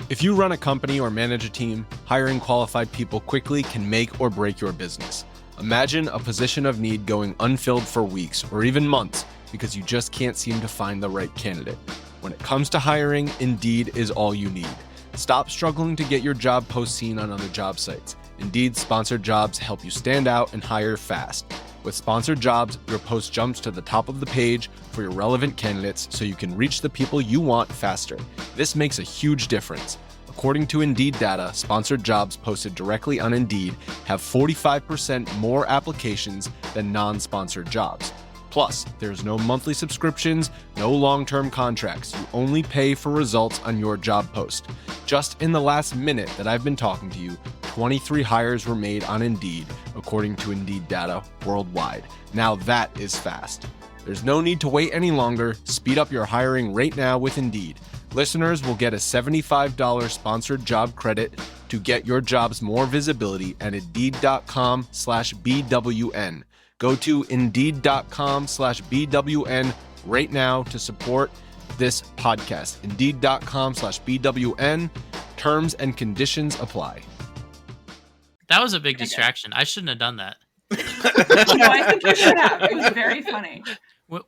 If you run a company or manage a team, hiring qualified people quickly can make or break your business. Imagine a position of need going unfilled for weeks or even months because you just can't seem to find the right candidate. When it comes to hiring, Indeed is all you need. Stop struggling to get your job post seen on other job sites. Indeed sponsored jobs help you stand out and hire fast. With sponsored jobs, your post jumps to the top of the page for your relevant candidates so you can reach the people you want faster. This makes a huge difference. According to Indeed data, sponsored jobs posted directly on Indeed have 45% more applications than non-sponsored jobs. Plus, there's no monthly subscriptions, no long-term contracts. You only pay for results on your job post. Just in the last minute that I've been talking to you, 23 hires were made on Indeed, according to Indeed data worldwide. Now that is fast. There's no need to wait any longer. Speed up your hiring right now with Indeed. Listeners will get a $75 sponsored job credit to get your jobs more visibility at Indeed.com/BWN. Go to Indeed.com/BWN right now to support this podcast. Indeed.com/BWN. Terms and conditions apply. That was a big distraction. I shouldn't have done that. No, I think you should have. It was very funny.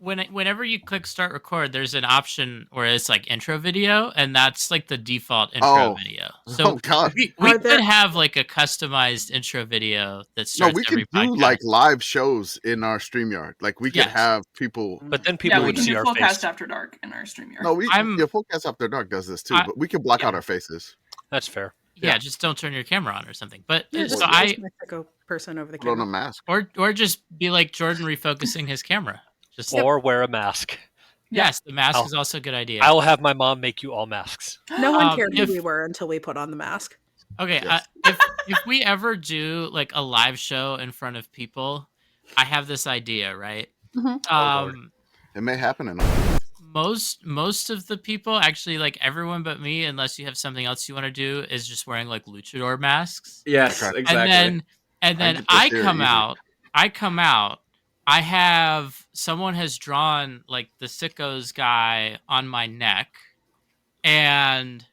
Whenever you click start record, there's an option where it's like intro video, and that's like the default intro video. So we could have like a customized intro video that starts every podcast. No, we could do like live shows in our StreamYard. Like we could have people, but then people would see our face. Fullcast After Dark in our StreamYard. No, Fullcast After Dark does this too, but we can block out our faces. That's fair. Yeah, just don't turn your camera on or something. But so I person over the camera. Put on a mask, or just be like Jordan refocusing his camera. Or wear a mask. Yes, the mask is also a good idea. I will have my mom make you all masks. No one cared who we were until we put on the mask. Okay, yes. If we ever do like a live show in front of people, I have this idea, right? Mm-hmm. It may happen in most of the people, actually, like everyone but me, unless you have something else you want to do, is just wearing like luchador masks. Yes, exactly. And then I come out. I have someone has drawn like the Sickos guy on my neck, and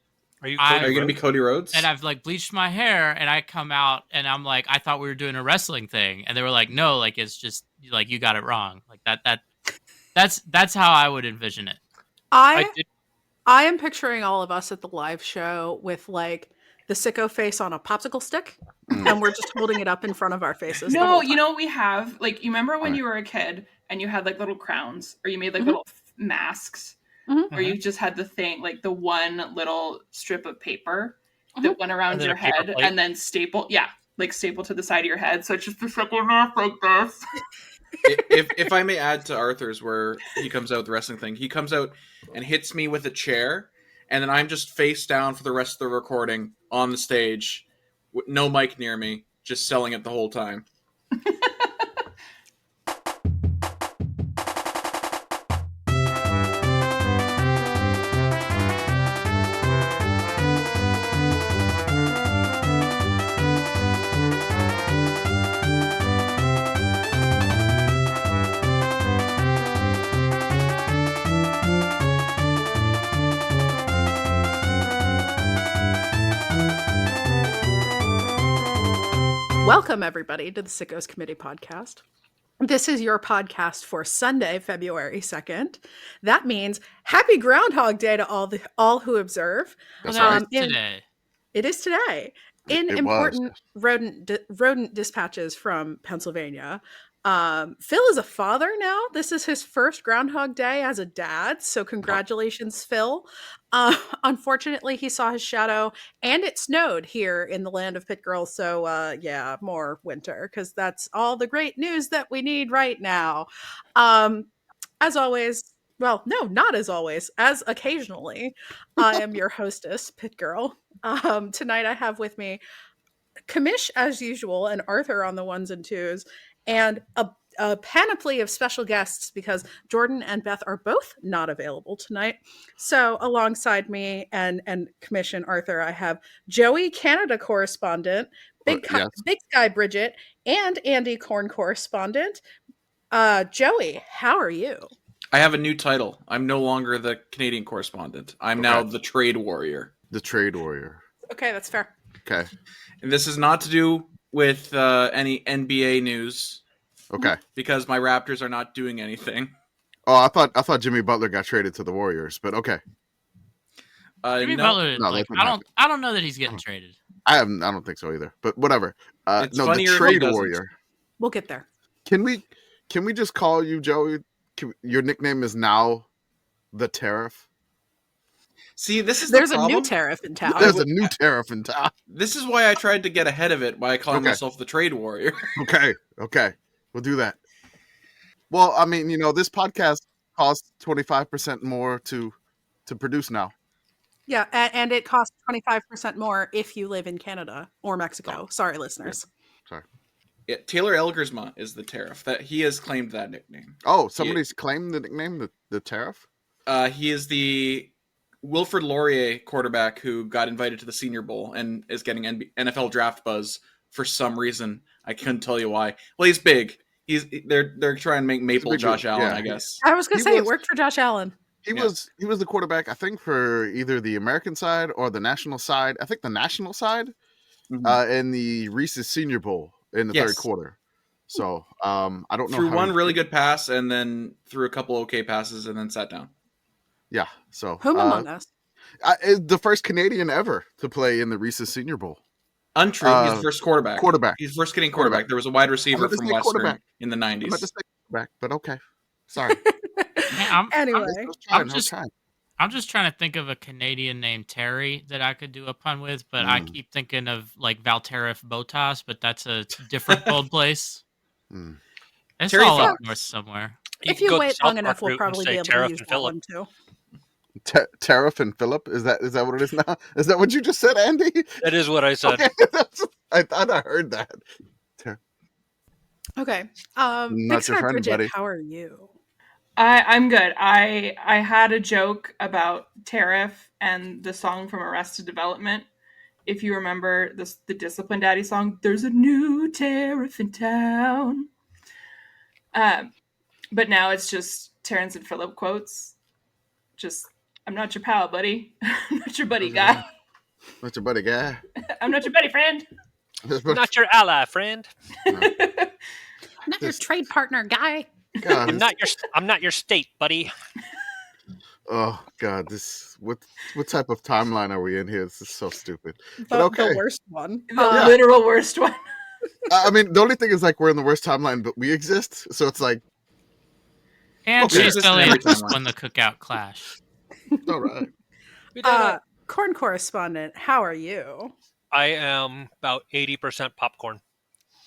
are you going to be Cody Rhodes? And I've like bleached my hair, and I come out, and I'm like, I thought we were doing a wrestling thing, and they were like, no, like it's just like you got it wrong, like that's how I would envision it. I am picturing all of us at the live show with like the Sicko face on a popsicle stick, and we're just holding it up in front of our faces. No, you know what we have? Like, you remember when you were a kid and you had like little crowns, or you made like little masks, or you just had the thing, like the one little strip of paper that went around your head and then staple to the side of your head. So it's just a circle mask like this. if I may add to Arthur's, where he comes out with the wrestling thing, he comes out and hits me with a chair, and then I'm just face down for the rest of the recording on the stage, with no mic near me, just selling it the whole time. Welcome, everybody, to the Sickos Committee podcast. This is your podcast for Sunday, February 2nd. That means happy Groundhog Day to all who observe. Today. It is today. In important rodent dispatches from Pennsylvania, Phil is a father now. This is his first Groundhog Day as a dad, so congratulations, Phil. Unfortunately, he saw his shadow, and it snowed here in the land of Pitt Girl, so more winter, because that's all the great news that we need right now. As always, well, no, not as always, as occasionally, I am your hostess, Pitt Girl. Tonight I have with me Commish, as usual, and Arthur on the ones and twos, and a panoply of special guests because Jordan and Beth are both not available tonight. So alongside me and Commish and Arthur, I have Joey, Canada correspondent, Big Sky Brigit, and Andy, Corn Correspondent. Joey, how are you? I have a new title. I'm no longer the Canadian correspondent. I'm now the trade warrior. The Trade Warrior. Okay, that's fair. Okay. And this is not to do with any NBA news. Okay. Because my Raptors are not doing anything. Oh, I thought Jimmy Butler got traded to the Warriors, but okay. Jimmy Butler, I don't know that he's getting traded. I don't think so either. But whatever. The Trade Warrior. We'll get there. Can we just call you Joey? Your nickname is now the Tariff. See, there's a new tariff in town. There's a new tariff in town. This is why I tried to get ahead of it by calling myself the Trade Warrior. Okay. We'll do that. Well, I mean, this podcast costs 25% more to produce now. Yeah, and it costs 25% more if you live in Canada or Mexico. Oh. Sorry, listeners. Yeah. Sorry. Yeah, Taylor Elgersma is the Tariff. That he has claimed that nickname. Oh, somebody's claimed the nickname, the Tariff? He is the Wilfrid Laurier quarterback who got invited to the Senior Bowl and is getting NFL draft buzz for some reason. I couldn't tell you why. Well, he's big. They're trying to make Maple Josh Allen, I guess. I was gonna say it worked for Josh Allen. He was the quarterback, I think, for either the American side or the national side. I think the national side in the Reese's Senior Bowl in the third quarter. So I don't know. Threw one really good pass and then threw a couple okay passes and then sat down. Yeah. So whom among us? The first Canadian ever to play in the Reese's Senior Bowl. Untrue. He's the first quarterback. He's first Canadian quarterback. There was a wide receiver from Western in the 90s. I'm about to say quarterback, but okay. Sorry. Anyway, I'm just trying to think of a Canadian named Terry that I could do a pun with, but I keep thinking of like Valterif Botas, but that's a different cold place. It's Terry all up north somewhere. If you wait long enough, we'll probably be able to use that one too. Tariff and Phillip? Is that what it is now? Is that what you just said, Andy? That is what I said. Okay. I thought I heard that. Okay. Not your friend, Brigit, buddy. how are you? I'm good. I had a joke about Tariff and the song from Arrested Development. If you remember the Discipline Daddy song, there's a new tariff in town. But now it's just Terrence and Phillip quotes. Just, I'm not your pal, buddy. I'm not your buddy guy. Not your buddy guy. I'm not your buddy friend. Not your ally friend. Not your trade partner guy. God, I'm not your state, buddy. Oh God, what type of timeline are we in here? This is so stupid. But okay, the worst one, the literal worst one. I mean, the only thing is like we're in the worst timeline, but we exist, so it's like. And she's still able to win the cookout clash. All right. Corn Correspondent, how are you? I am about 80% popcorn.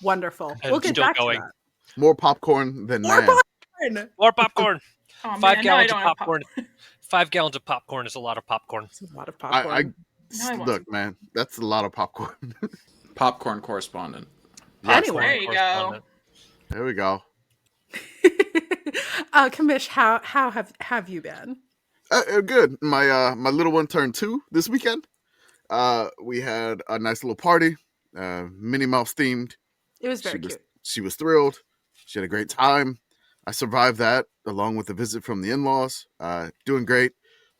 Wonderful. And we'll get still back going. to that. More popcorn than More man. More popcorn. Oh, 5 gallons of popcorn. 5 gallons of popcorn is a lot of popcorn. It's a lot of popcorn. Look, man, that's a lot of popcorn. Popcorn correspondent. Anyway, there you go. There we go. Commish, how have you been? Good. My little one turned 2 this weekend. We had a nice little party, Minnie Mouse themed. It was very cute. She was thrilled. She had a great time. I survived that along with a visit from the in-laws. Doing great.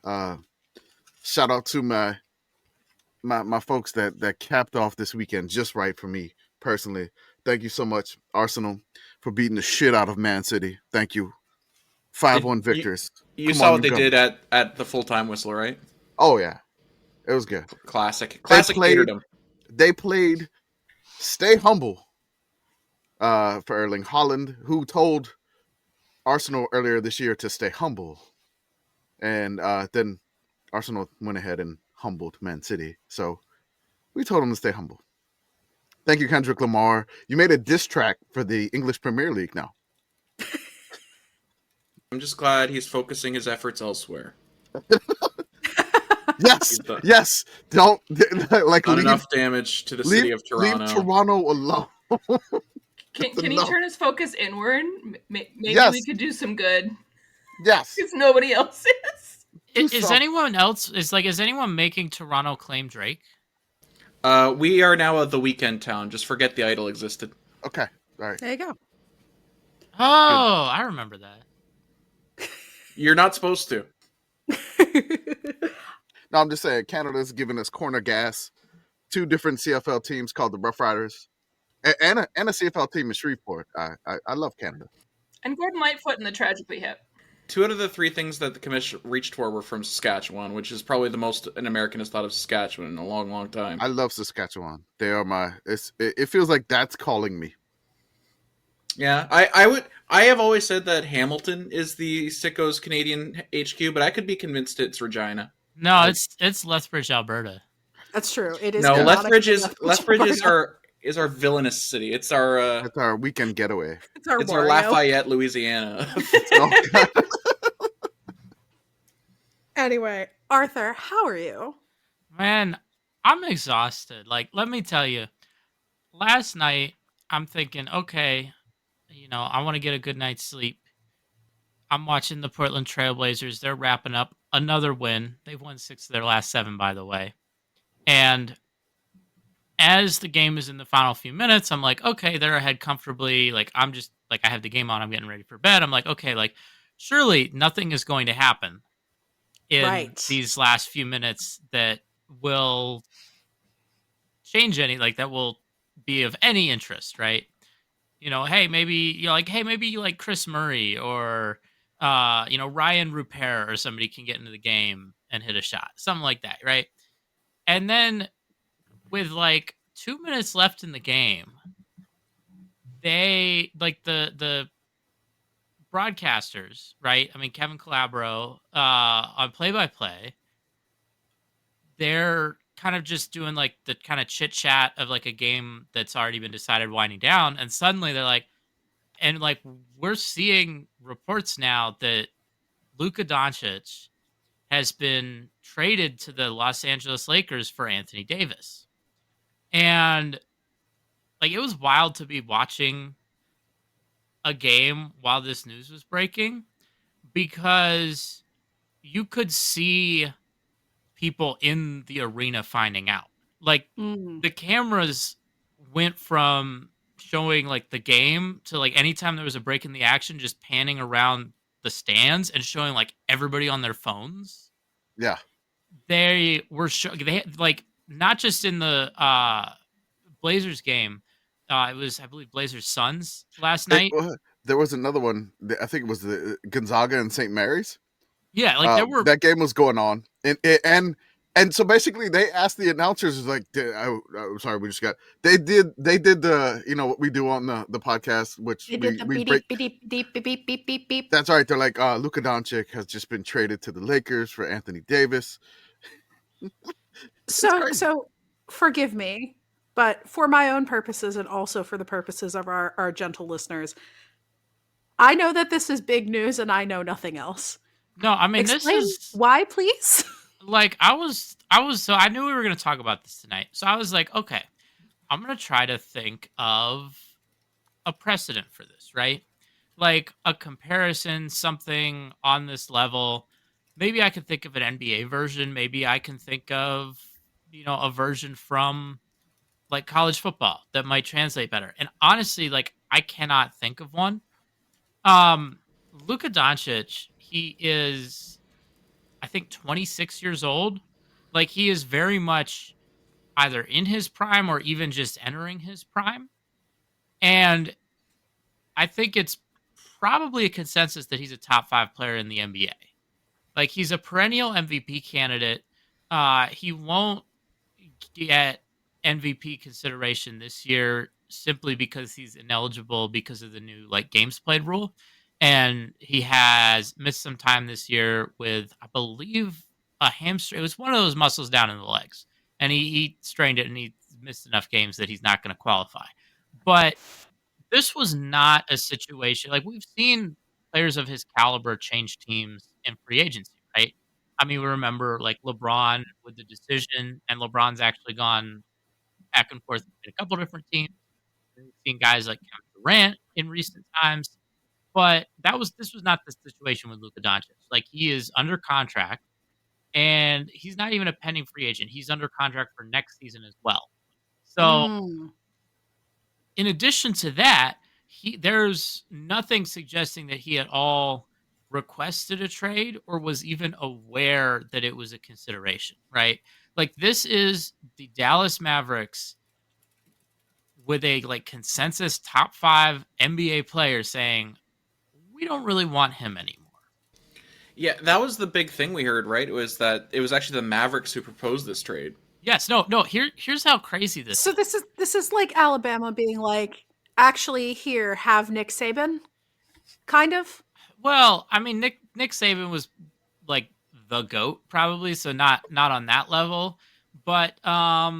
Shout out to my folks that capped off this weekend just right for me personally. Thank you so much, Arsenal, for beating the shit out of Man City. Thank you. 5-1 victors. You saw what they did at the full-time whistle, right? Oh yeah, it was good. Classic. They played Stay Humble for Erling Haaland, who told Arsenal earlier this year to stay humble. And then Arsenal went ahead and humbled Man City. So we told them to stay humble. Thank you, Kendrick Lamar. You made a diss track for the English Premier League now. I'm just glad he's focusing his efforts elsewhere. Yes. Don't not enough damage to the city of Toronto. Leave Toronto alone. Can he turn his focus inward? Maybe we could do some good. Yes, because nobody else is. Is anyone making Toronto claim Drake? We are now the weekend town. Just forget the idol existed. Okay, all right. There you go. Oh, I remember that. You're not supposed to. No, I'm just saying Canada's giving us corner gas. 2 different CFL teams called the Rough Riders, and a CFL team in Shreveport. I love Canada. And Gordon Lightfoot in the Tragically Hip. 2 out of the 3 things that the Commish reached for were from Saskatchewan, which is probably the most an American has thought of Saskatchewan in a long, long time. I love Saskatchewan. They are my. It feels like that's calling me. Yeah, I have always said that Hamilton is the Sickos Canadian HQ, but I could be convinced it's Regina. No, it's Lethbridge, Alberta. That's true. It is. No, Lethbridge is our villainous city. It's our weekend getaway. It's our Lafayette, Louisiana. Anyway, Arthur, how are you? Man, I'm exhausted. Like, let me tell you, last night I'm thinking, okay, I want to get a good night's sleep. I'm watching the Portland Trailblazers. They're wrapping up another win. They've won 6 of their last 7, by the way. And as the game is in the final few minutes, I'm like, okay, they're ahead comfortably. Like, I'm just, like, I have the game on. I'm getting ready for bed. I'm like, okay, like, surely nothing is going to happen in these last few minutes that will change that will be of any interest, right? Hey, maybe you like Chris Murray or, Ryan Rupert or somebody can get into the game and hit a shot, something like that, right? And then with 2 minutes left in the game, they the broadcasters, right? I mean, Kevin Calabro on play-by-play, they're kind of just doing the kind of chit chat of a game that's already been decided winding down. And suddenly they're we're seeing reports now that Luka Dončić has been traded to the Los Angeles Lakers for Anthony Davis. And it was wild to be watching a game while this news was breaking, because you could see people in the arena finding out. The cameras went from showing the game to anytime there was a break in the action, just panning around the stands and showing everybody on their phones. Yeah. They were they had, not just in the Blazers game. It was, I believe, Blazers Suns last night. There was another one. I think it was the Gonzaga and St. Mary's. Yeah, there were, that game was going on, and so basically they asked the announcers, I'm sorry, we just got they did the what we do on the podcast, which we break. Beep. That's right. They're like, Luka Dončić has just been traded to the Lakers for Anthony Davis. So forgive me, but for my own purposes and also for the purposes of our gentle listeners, I know that this is big news and I know nothing else. No, I mean, explain this is why, please. I knew we were going to talk about this tonight. So I was like, okay, I'm going to try to think of a precedent for this, right? A comparison, something on this level. Maybe I could think of an NBA version. Maybe I can think of, a version from college football that might translate better. And honestly, I cannot think of one. Luka Dončić, he is, I think, 26 years old. He is very much either in his prime or even just entering his prime. And I think it's probably a consensus that he's a top 5 player in the NBA. He's a perennial MVP candidate. He won't get MVP consideration this year simply because he's ineligible because of the new games played rule. And he has missed some time this year with, I believe, a hamstring. It was one of those muscles down in the legs. And he strained it and he missed enough games that he's not going to qualify. But this was not a situation. We've seen players of his caliber change teams in free agency, right? I mean, we remember LeBron with the decision, and LeBron's actually gone back and forth in a couple different teams. We've seen guys like Kevin Durant in recent times. But this was not the situation with Luka Dončić. He is under contract, and he's not even a pending free agent. He's under contract for next season as well. So, in addition to that, there's nothing suggesting that he at all requested a trade or was even aware that it was a consideration, right? Like, this is the Dallas Mavericks with a like consensus top 5 NBA player saying, we don't really want him anymore. Yeah, that was the big thing we heard, right? It was that it was actually the Mavericks who proposed this trade. Yes, no. Here's how crazy this. So this is like Alabama being like, actually, here, have Nick Saban, kind of. Well, I mean, Nick Saban was like the GOAT, probably, so not on that level. But I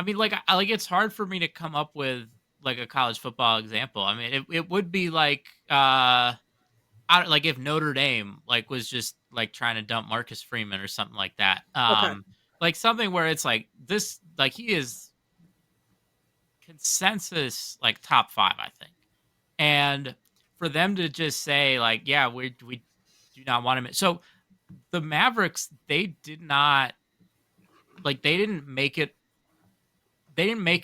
mean, like it's hard for me to come up with like a college football example. I mean, it would be like like if Notre Dame like was just like trying to dump Marcus Freeman or something like that. Okay. Like something where it's like this, like he is consensus like top 5, I think. And for them to just say like, yeah, we do not want him. So the Mavericks, they didn't make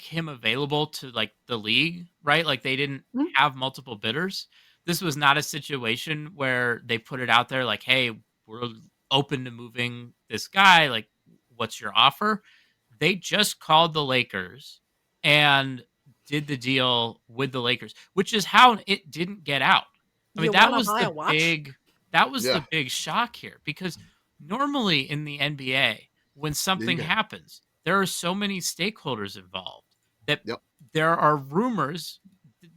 him available to like the league, right? Like they didn't have multiple bidders. This was not a situation where they put it out there like, hey, we're open to moving this guy. Like, what's your offer? They just called the Lakers and did the deal with the Lakers, which is how it didn't get out. I mean, that was the big shock here, because normally in the NBA, when something happens, there are so many stakeholders involved that there are rumors.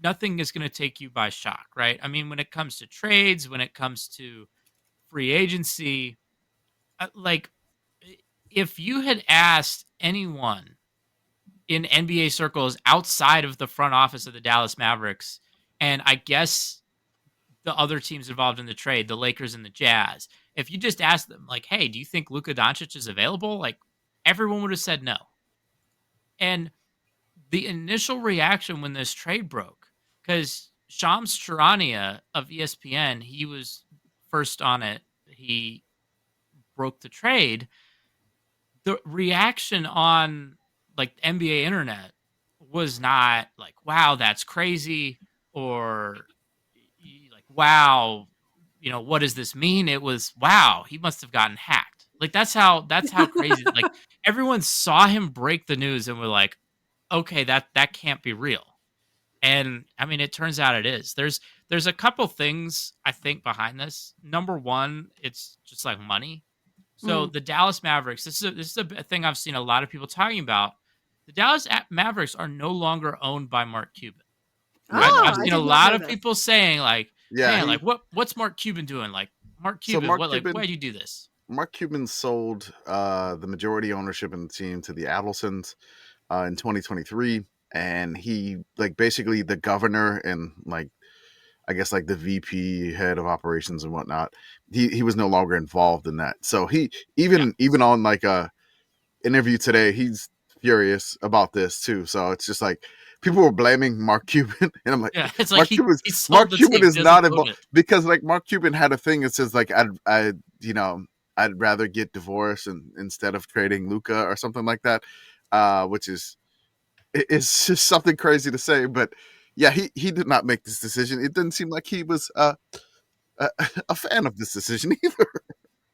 Nothing is going to take you by shock, right? I mean, when it comes to trades, when it comes to free agency, like if you had asked anyone in NBA circles outside of the front office of the Dallas Mavericks, and I guess the other teams involved in the trade, the Lakers and the Jazz, if you just asked them like, hey, do you think Luka Dončić is available? Like everyone would have said no. And the initial reaction when this trade broke, because Shams Charania of ESPN, he was first on it. He broke the trade. The reaction on like NBA internet was not like, wow, that's crazy, or like, wow, you know, what does this mean? It was, wow, he must have gotten hacked. Like that's how crazy. Like everyone saw him break the news and were like, okay, that can't be real. And I mean, it turns out it is. There's a couple things I think behind this. Number one, it's just like money. So the Dallas Mavericks, this is a thing I've seen a lot of people talking about. The Dallas Mavericks are no longer owned by Mark Cuban. Right? I've seen a lot of people saying like, man, like what's Mark Cuban doing? Like Mark Cuban, why'd you do this? Mark Cuban sold the majority ownership in the team to the Adelsons in 2023, and he like basically the governor and like I guess like the VP, head of operations and whatnot, he was no longer involved in that. So he even on like a interview today, he's furious about this too. So it's just like people were blaming Mark Cuban, and I'm like, it's Mark like Mark Cuban is not involved, because like Mark Cuban had a thing that says like I'd rather get divorced instead of trading Luka or something like that, which is it's just something crazy to say, but yeah, he did not make this decision. It didn't seem like he was a fan of this decision either.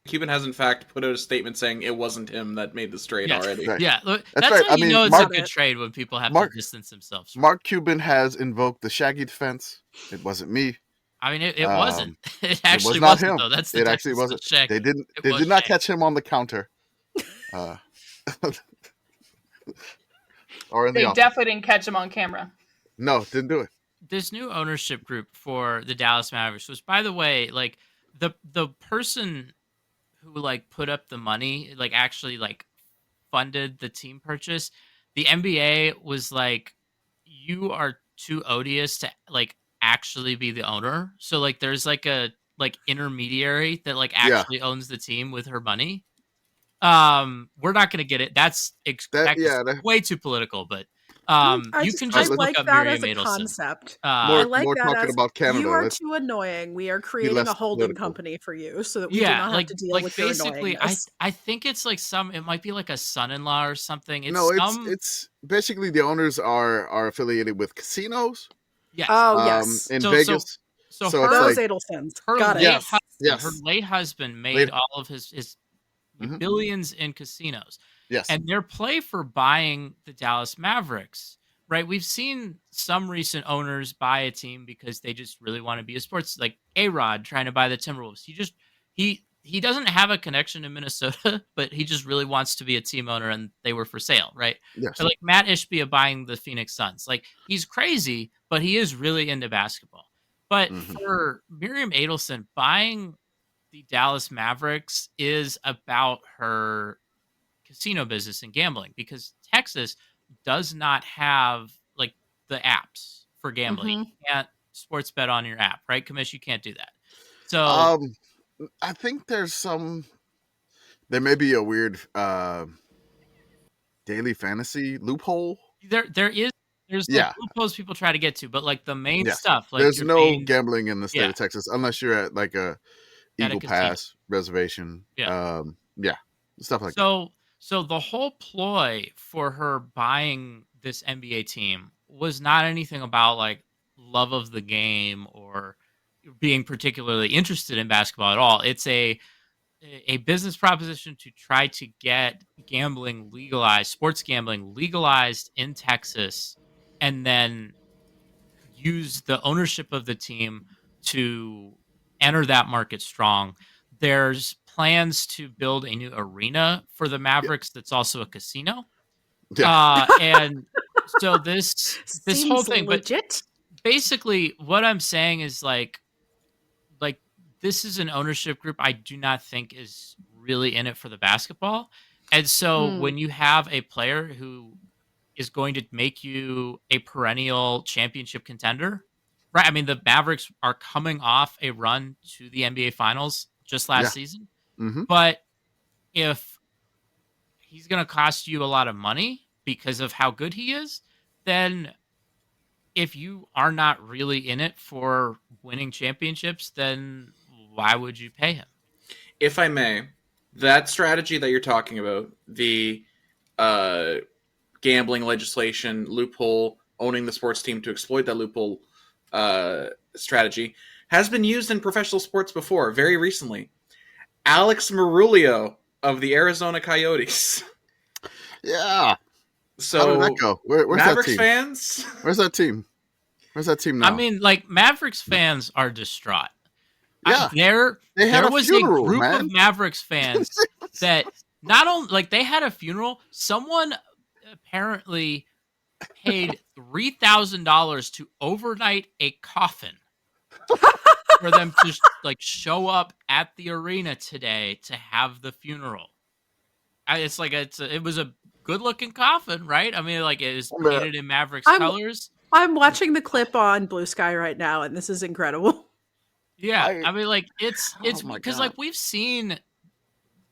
Cuban has in fact put out a statement saying it wasn't him that made this trade already. Right. Yeah, that's right. How you know it's a good trade when people have to distance themselves. Mark Cuban has invoked the Shaggy defense. It wasn't me. I mean, it wasn't. It actually wasn't him. Though. That's the it actually wasn't. Shaggy. They did not catch him on the counter. Or in they the office. Definitely didn't catch him on camera. No, didn't do it. This new ownership group for the Dallas Mavericks was, by the way, like the person who like put up the money, like actually like funded the team purchase. The NBA was like, you are too odious to like actually be the owner. So like there's like a like intermediary that like actually owns the team with her money. We're not going to get it. That's way too political, but you can just look like up that Miriam as a Adelson. concept. More that talking about Canada. You are too annoying. We are creating a holding company for you so that we do not have to deal with your annoyingness. I think it's like it might be like a son-in-law or something. It's basically the owners are affiliated with casinos. Yes. Oh, yes. In Vegas. So those Adelsons. Got it. Her late husband made all of his billions in casinos. Yes. And their play for buying the Dallas Mavericks, right? We've seen some recent owners buy a team because they just really want to be a sports, like A-Rod trying to buy the Timberwolves. He doesn't have a connection to Minnesota, but he just really wants to be a team owner, and they were for sale, right? Yes. Or like Matt Ishbia buying the Phoenix Suns. Like, he's crazy, but he is really into basketball. But for Miriam Adelson, buying the Dallas Mavericks is about her casino business and gambling, because Texas does not have like the apps for gambling. You can't sports bet on your app, right? Commish, you can't do that. So I think there may be a weird daily fantasy loophole. There's like loopholes people try to get to, but like the main stuff, like there's no gambling in the state of Texas unless you're at like a Eagle Pass reservation. Stuff like that. So the whole ploy for her buying this NBA team was not anything about like love of the game or being particularly interested in basketball at all. It's a business proposition to try to get gambling legalized, sports gambling legalized in Texas, and then use the ownership of the team to enter that market strong. There's plans to build a new arena for the Mavericks that's also a casino. And so this whole thing, legit. But basically what I'm saying is like this is an ownership group I do not think is really in it for the basketball. And so when you have a player who is going to make you a perennial championship contender, right? I mean, the Mavericks are coming off a run to the NBA Finals just last season. But if he's going to cost you a lot of money because of how good he is, then if you are not really in it for winning championships, then why would you pay him? If I may, that strategy that you're talking about, the gambling legislation loophole, owning the sports team to exploit that loophole strategy, has been used in professional sports before, very recently. Alex Marulio of the Arizona Coyotes. Yeah. So how did that go? Where's Mavericks that team? Fans? Where's that team? Where's that team now? I mean, like, Mavericks fans are distraught. Yeah. There was funeral, a group man. of Mavericks fans that not only, like, they had a funeral. Someone apparently paid $3,000 to overnight a coffin for them to like show up at the arena today to have the funeral. It was a good looking coffin, right? I mean, like, it is painted in Mavericks colors. I'm watching the clip on Blue Sky right now, and this is incredible. Yeah, I mean, like, it's because like we've seen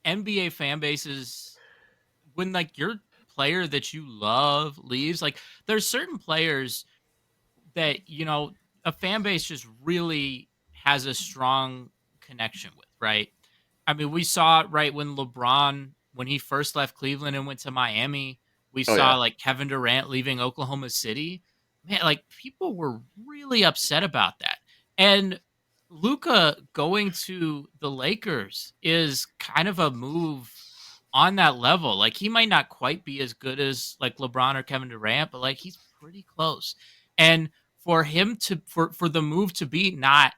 NBA fan bases when like your player that you love leaves. Like, there's certain players that, you know, a fan base just really has a strong connection with, right? I mean, we saw it right when LeBron, when he first left Cleveland and went to Miami. We saw like Kevin Durant leaving Oklahoma City. Man, like, people were really upset about that. And Luka going to the Lakers is kind of a move on that level. Like, he might not quite be as good as like LeBron or Kevin Durant, but like, he's pretty close. And for him to for the move to be not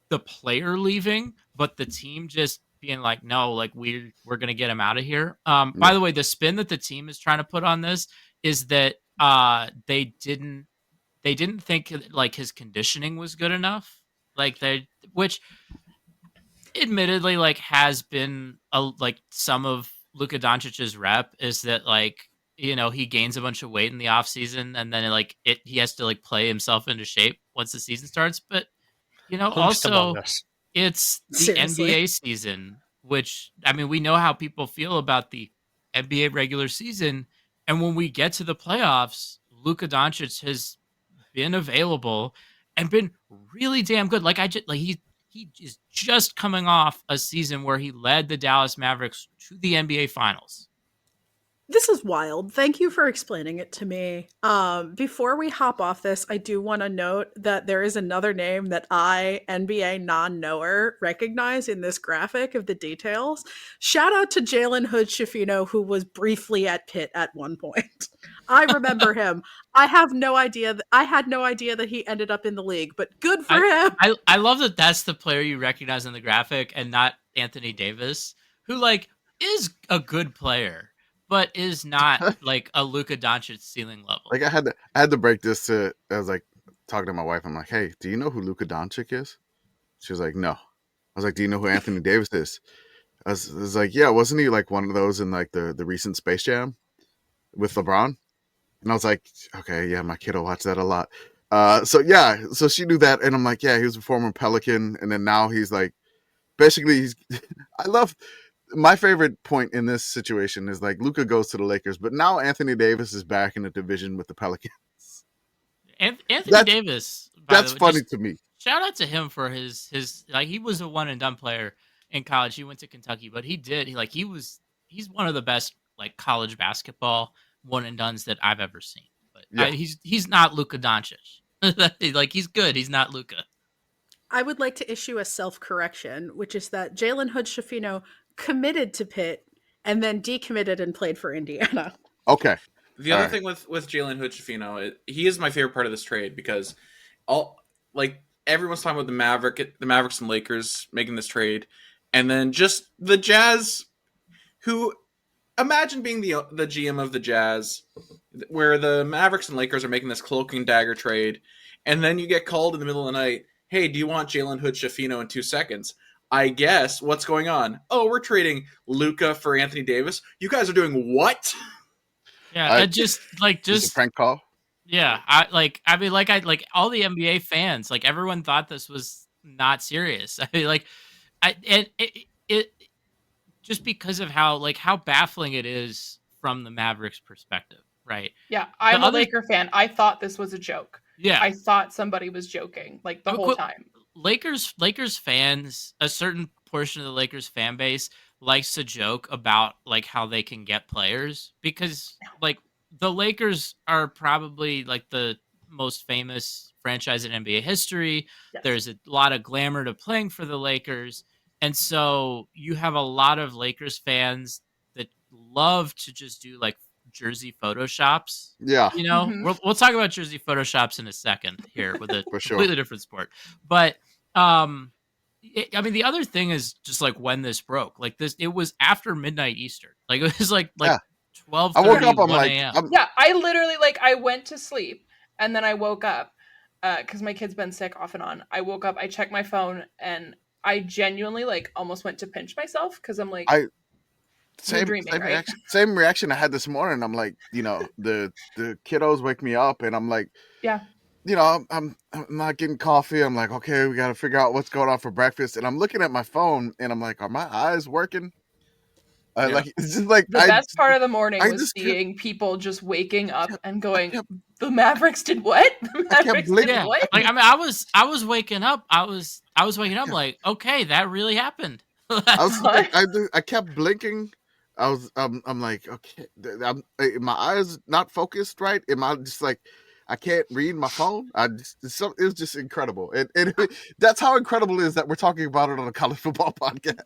the player leaving, but the team just being like, no, like, we're gonna get him out of here. By the way, the spin that the team is trying to put on this is that they didn't think like his conditioning was good enough. Like, which admittedly, like, has been like some of Luka Dončić's rep is that, like, you know, he gains a bunch of weight in the off season and then like he has to like play himself into shape once the season starts. But, you know, also it's the NBA season, which, I mean, we know how people feel about the NBA regular season. And when we get to the playoffs, Luka Dončić has been available and been really damn good. Like, he is just coming off a season where he led the Dallas Mavericks to the NBA Finals. This This is wild. Thank you for explaining it to me. Before we hop off this, I do want to note that there is another name that I, NBA non-knower, recognize in this graphic of the details. Shout out to Jalen Hood-Schifino, who was briefly at Pitt at one point. I remember him. I had no idea that he ended up in the league, but good for him. I love that that's the player you recognize in the graphic and not Anthony Davis, who like is a good player, but is not like a Luka Dončić ceiling level. Like I had to break this to. I was like talking to my wife. I'm like, hey, do you know who Luka Dončić is? She was like, no. I was like, do you know who Anthony Davis is? I was like, yeah, wasn't he like one of those in like the recent Space Jam with LeBron? And I was like, okay, yeah, my kid will watch that a lot. So she knew that, and I'm like, yeah, he was a former Pelican, and then now he's like, basically, I love. My favorite point in this situation is like Luka goes to the Lakers, but now Anthony Davis is back in the division with the Pelicans. Anthony Davis. That's funny to me. Shout out to him for his like he was a one and done player in college. He went to Kentucky, but he's one of the best like college basketball one and dones that I've ever seen. But yeah. He's not Luka Dončić. Like he's good. He's not Luka. I would like to issue a self-correction, which is that Jalen Hood-Schifino committed to Pitt and then decommitted and played for Indiana. Okay. The other thing with Jalen Hood-Schifino, he is my favorite part of this trade because everyone's talking about the Mavericks and Lakers making this trade, and then just the Jazz, who imagine being the GM of the Jazz, where the Mavericks and Lakers are making this cloak and dagger trade, and then you get called in the middle of the night, hey, do you want Jalen Hood-Schifino in 2 seconds? I guess. What's going on? Oh, we're trading Luka for Anthony Davis. You guys are doing what? Yeah, just a prank call. Yeah, all the NBA fans, like everyone thought this was not serious. I mean, like, it just because of how baffling it is from the Mavericks' perspective, right? Yeah, I'm a Laker fan. I thought this was a joke. Yeah, I thought somebody was joking like the whole time. Lakers fans, a certain portion of the Lakers fan base likes to joke about like how they can get players because like the Lakers are probably like the most famous franchise in NBA history. Yes. There's a lot of glamour to playing for the Lakers. And so you have a lot of Lakers fans that love to just do like jersey photoshops. Yeah. You know, we'll talk about jersey photoshops in a second here with a completely different sport. But the other thing is just like when this broke, like it was after midnight Eastern. Like it was like 12:30 I woke up, I'm like, a.m. Yeah, I literally I went to sleep and then I woke up because my kid's been sick off and on. I woke up, I checked my phone, and I genuinely almost went to pinch myself because I'm like, same reaction I had this morning. I'm like, the kiddos wake me up, and I'm like, yeah, I'm not getting coffee. I'm like, okay, we got to figure out what's going on for breakfast, and I'm looking at my phone, and I'm like, are my eyes working? Like it's just like the best part of the morning was seeing people just waking up and going, the Mavericks did what? The Mavericks did what? Like I was waking up. I was waking up like, okay, that really happened. I kept blinking. I'm like, okay, my eyes not focused right. Am I just like, I can't read my phone? It was just incredible. And that's how incredible it is that we're talking about it on a college football podcast.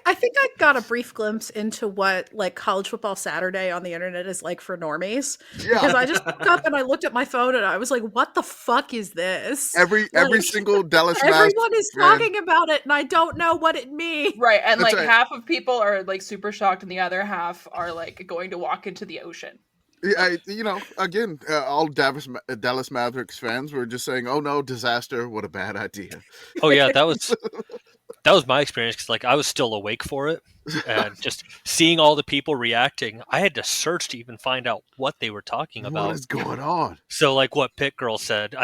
I think I got a brief glimpse into what like college football Saturday on the internet is like for normies. Yeah. Because I just woke up and I looked at my phone and I was like, what the fuck is this? Every single Dallas everyone is talking about it and I don't know what it means. Right. And half of people are like super shocked and the other half are like going to walk into the ocean. Yeah, again, all Dallas Mavericks fans were just saying, "Oh no, disaster! What a bad idea." Oh yeah, that was my experience because I was still awake for it, and just seeing all the people reacting, I had to search to even find out what they were talking about. What is going on? So, like what Pitt Girl said,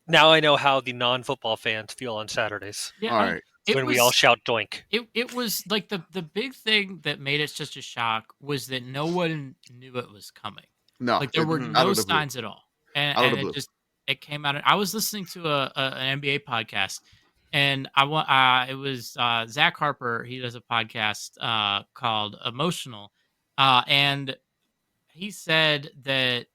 now I know how the non-football fans feel on Saturdays. Yeah, all right. When we all shout doink. It was like the big thing that made it such a shock was that no one knew it was coming. No, like there were no signs at all, and it came out. I was listening to an NBA podcast, and it was Zach Harper. He does a podcast called Emotional, And he said that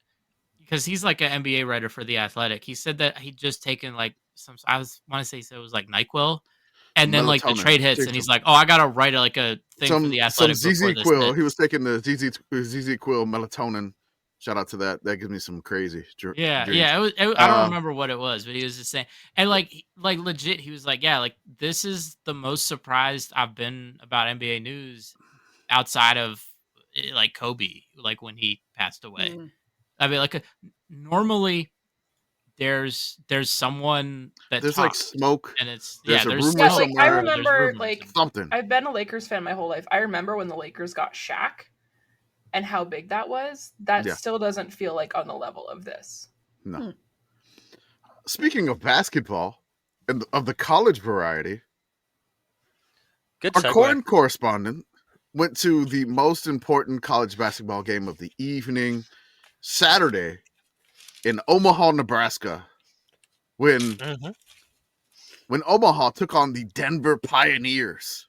because he's like an NBA writer for The Athletic, he said that he'd just taken like want to say he said it was like NyQuil. And then like the trade hits, and he's like, "Oh, I gotta write like a thing for The Athletic." Some ZZ Quill. He was taking the ZZ Quill melatonin. Shout out to that. That gives me some crazy. Dreams. I don't remember what it was, but he was just saying, and like legit, he was like, "Yeah, like this is the most surprised I've been about NBA news outside of like Kobe, like when he passed away." I mean, like normally. There's someone that there's talks, like smoke, and it's there's a rumor somewhere. I remember like something. I've been a Lakers fan my whole life. I remember when the Lakers got Shaq and how big that was. That still doesn't feel like on the level of this. No. Speaking of basketball and of the college variety, good our segue. Corn Correspondent went to the most important college basketball game of the evening, Saturday, in Omaha, Nebraska, when Omaha took on the Denver Pioneers.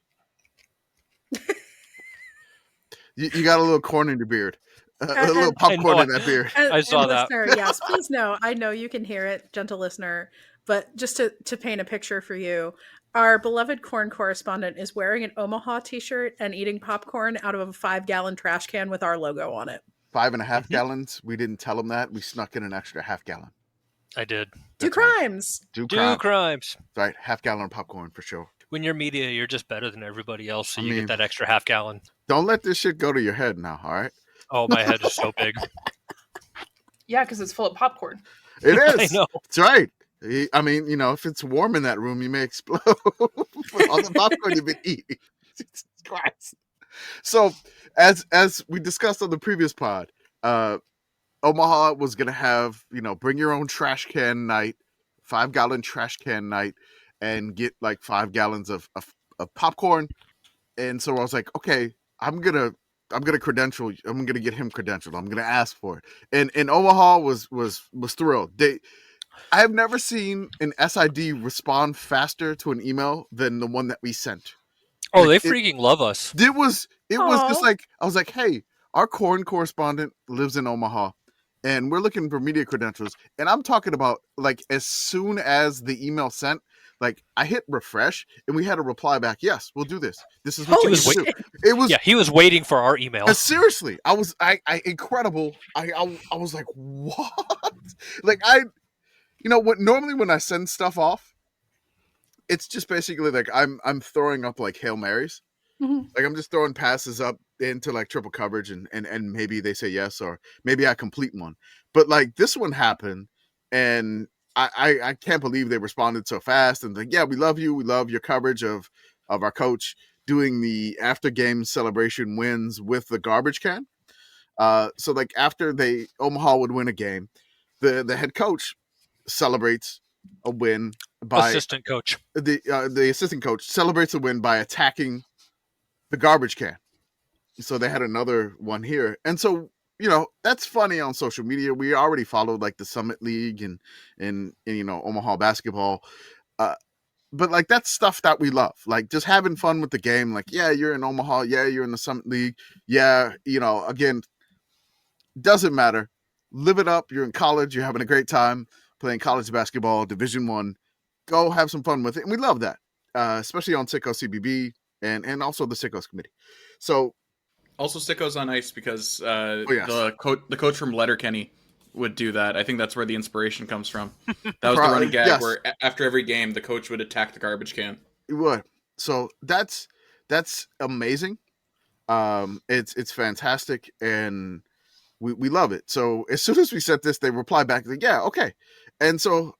you got a little corn in your beard. A little popcorn in that beard. I saw that. Listener, yes, please know. I know you can hear it, gentle listener. But just to paint a picture for you, our beloved Corn Correspondent is wearing an Omaha t-shirt and eating popcorn out of a 5-gallon trash can with our logo on it. 5.5 gallons. We didn't tell him that. We snuck in an extra half gallon. I did. Do crimes. Do crimes. Right. Half gallon of popcorn for sure. When you're media, you're just better than everybody else. So you get that extra half gallon. Don't let this shit go to your head now. All right. Oh, my head is so big. Yeah, because it's full of popcorn. It is. I know. That's right. I mean, if it's warm in that room, you may explode with all the popcorn you've been eating. Jesus Christ. So, as we discussed on the previous pod, Omaha was going to have, bring your own trash can night, 5-gallon trash can night, and get like 5 gallons of popcorn. And so I was like, okay, I'm going to credential. I'm going to get him credentialed. I'm going to ask for it. And Omaha was thrilled. I have never seen an SID respond faster to an email than the one that we sent. Oh, they freaking love us. It was just like, I was like, hey, our Corn Correspondent lives in Omaha and we're looking for media credentials. And I'm talking about like as soon as the email sent, like I hit refresh and we had a reply back. Yes, we'll do this. This is what you do. It was. Yeah, he was waiting for our email. Seriously, I incredible. I was like, what? Like normally when I send stuff off, it's just basically like I'm throwing up like Hail Marys. Mm-hmm. Like I'm just throwing passes up into like triple coverage and maybe they say yes or maybe I complete one. But like this one happened and I can't believe they responded so fast and like, yeah, we love you. We love your coverage of our coach doing the after game celebration wins with the garbage can. So like after Omaha would win a game, the head coach celebrates a win by assistant coach. The assistant coach celebrates a win by attacking the garbage can. So they had another one here. And so, that's funny on social media. We already followed like the Summit League and Omaha basketball. But like that's stuff that we love. Like just having fun with the game. Like, yeah, you're in Omaha. Yeah, you're in the Summit League. Yeah, again, doesn't matter. Live it up. You're in college. You're having a great time playing college basketball, Division I. Go have some fun with it. And we love that, especially on Sickos CBB and also the Sickos committee. So also Sickos on Ice because the coach from Letterkenny would do that. I think that's where the inspiration comes from. That was the running gag where after every game, the coach would attack the garbage can. It would. So that's amazing. It's fantastic. And we love it. So as soon as we sent this, they replied back like, yeah, okay. And so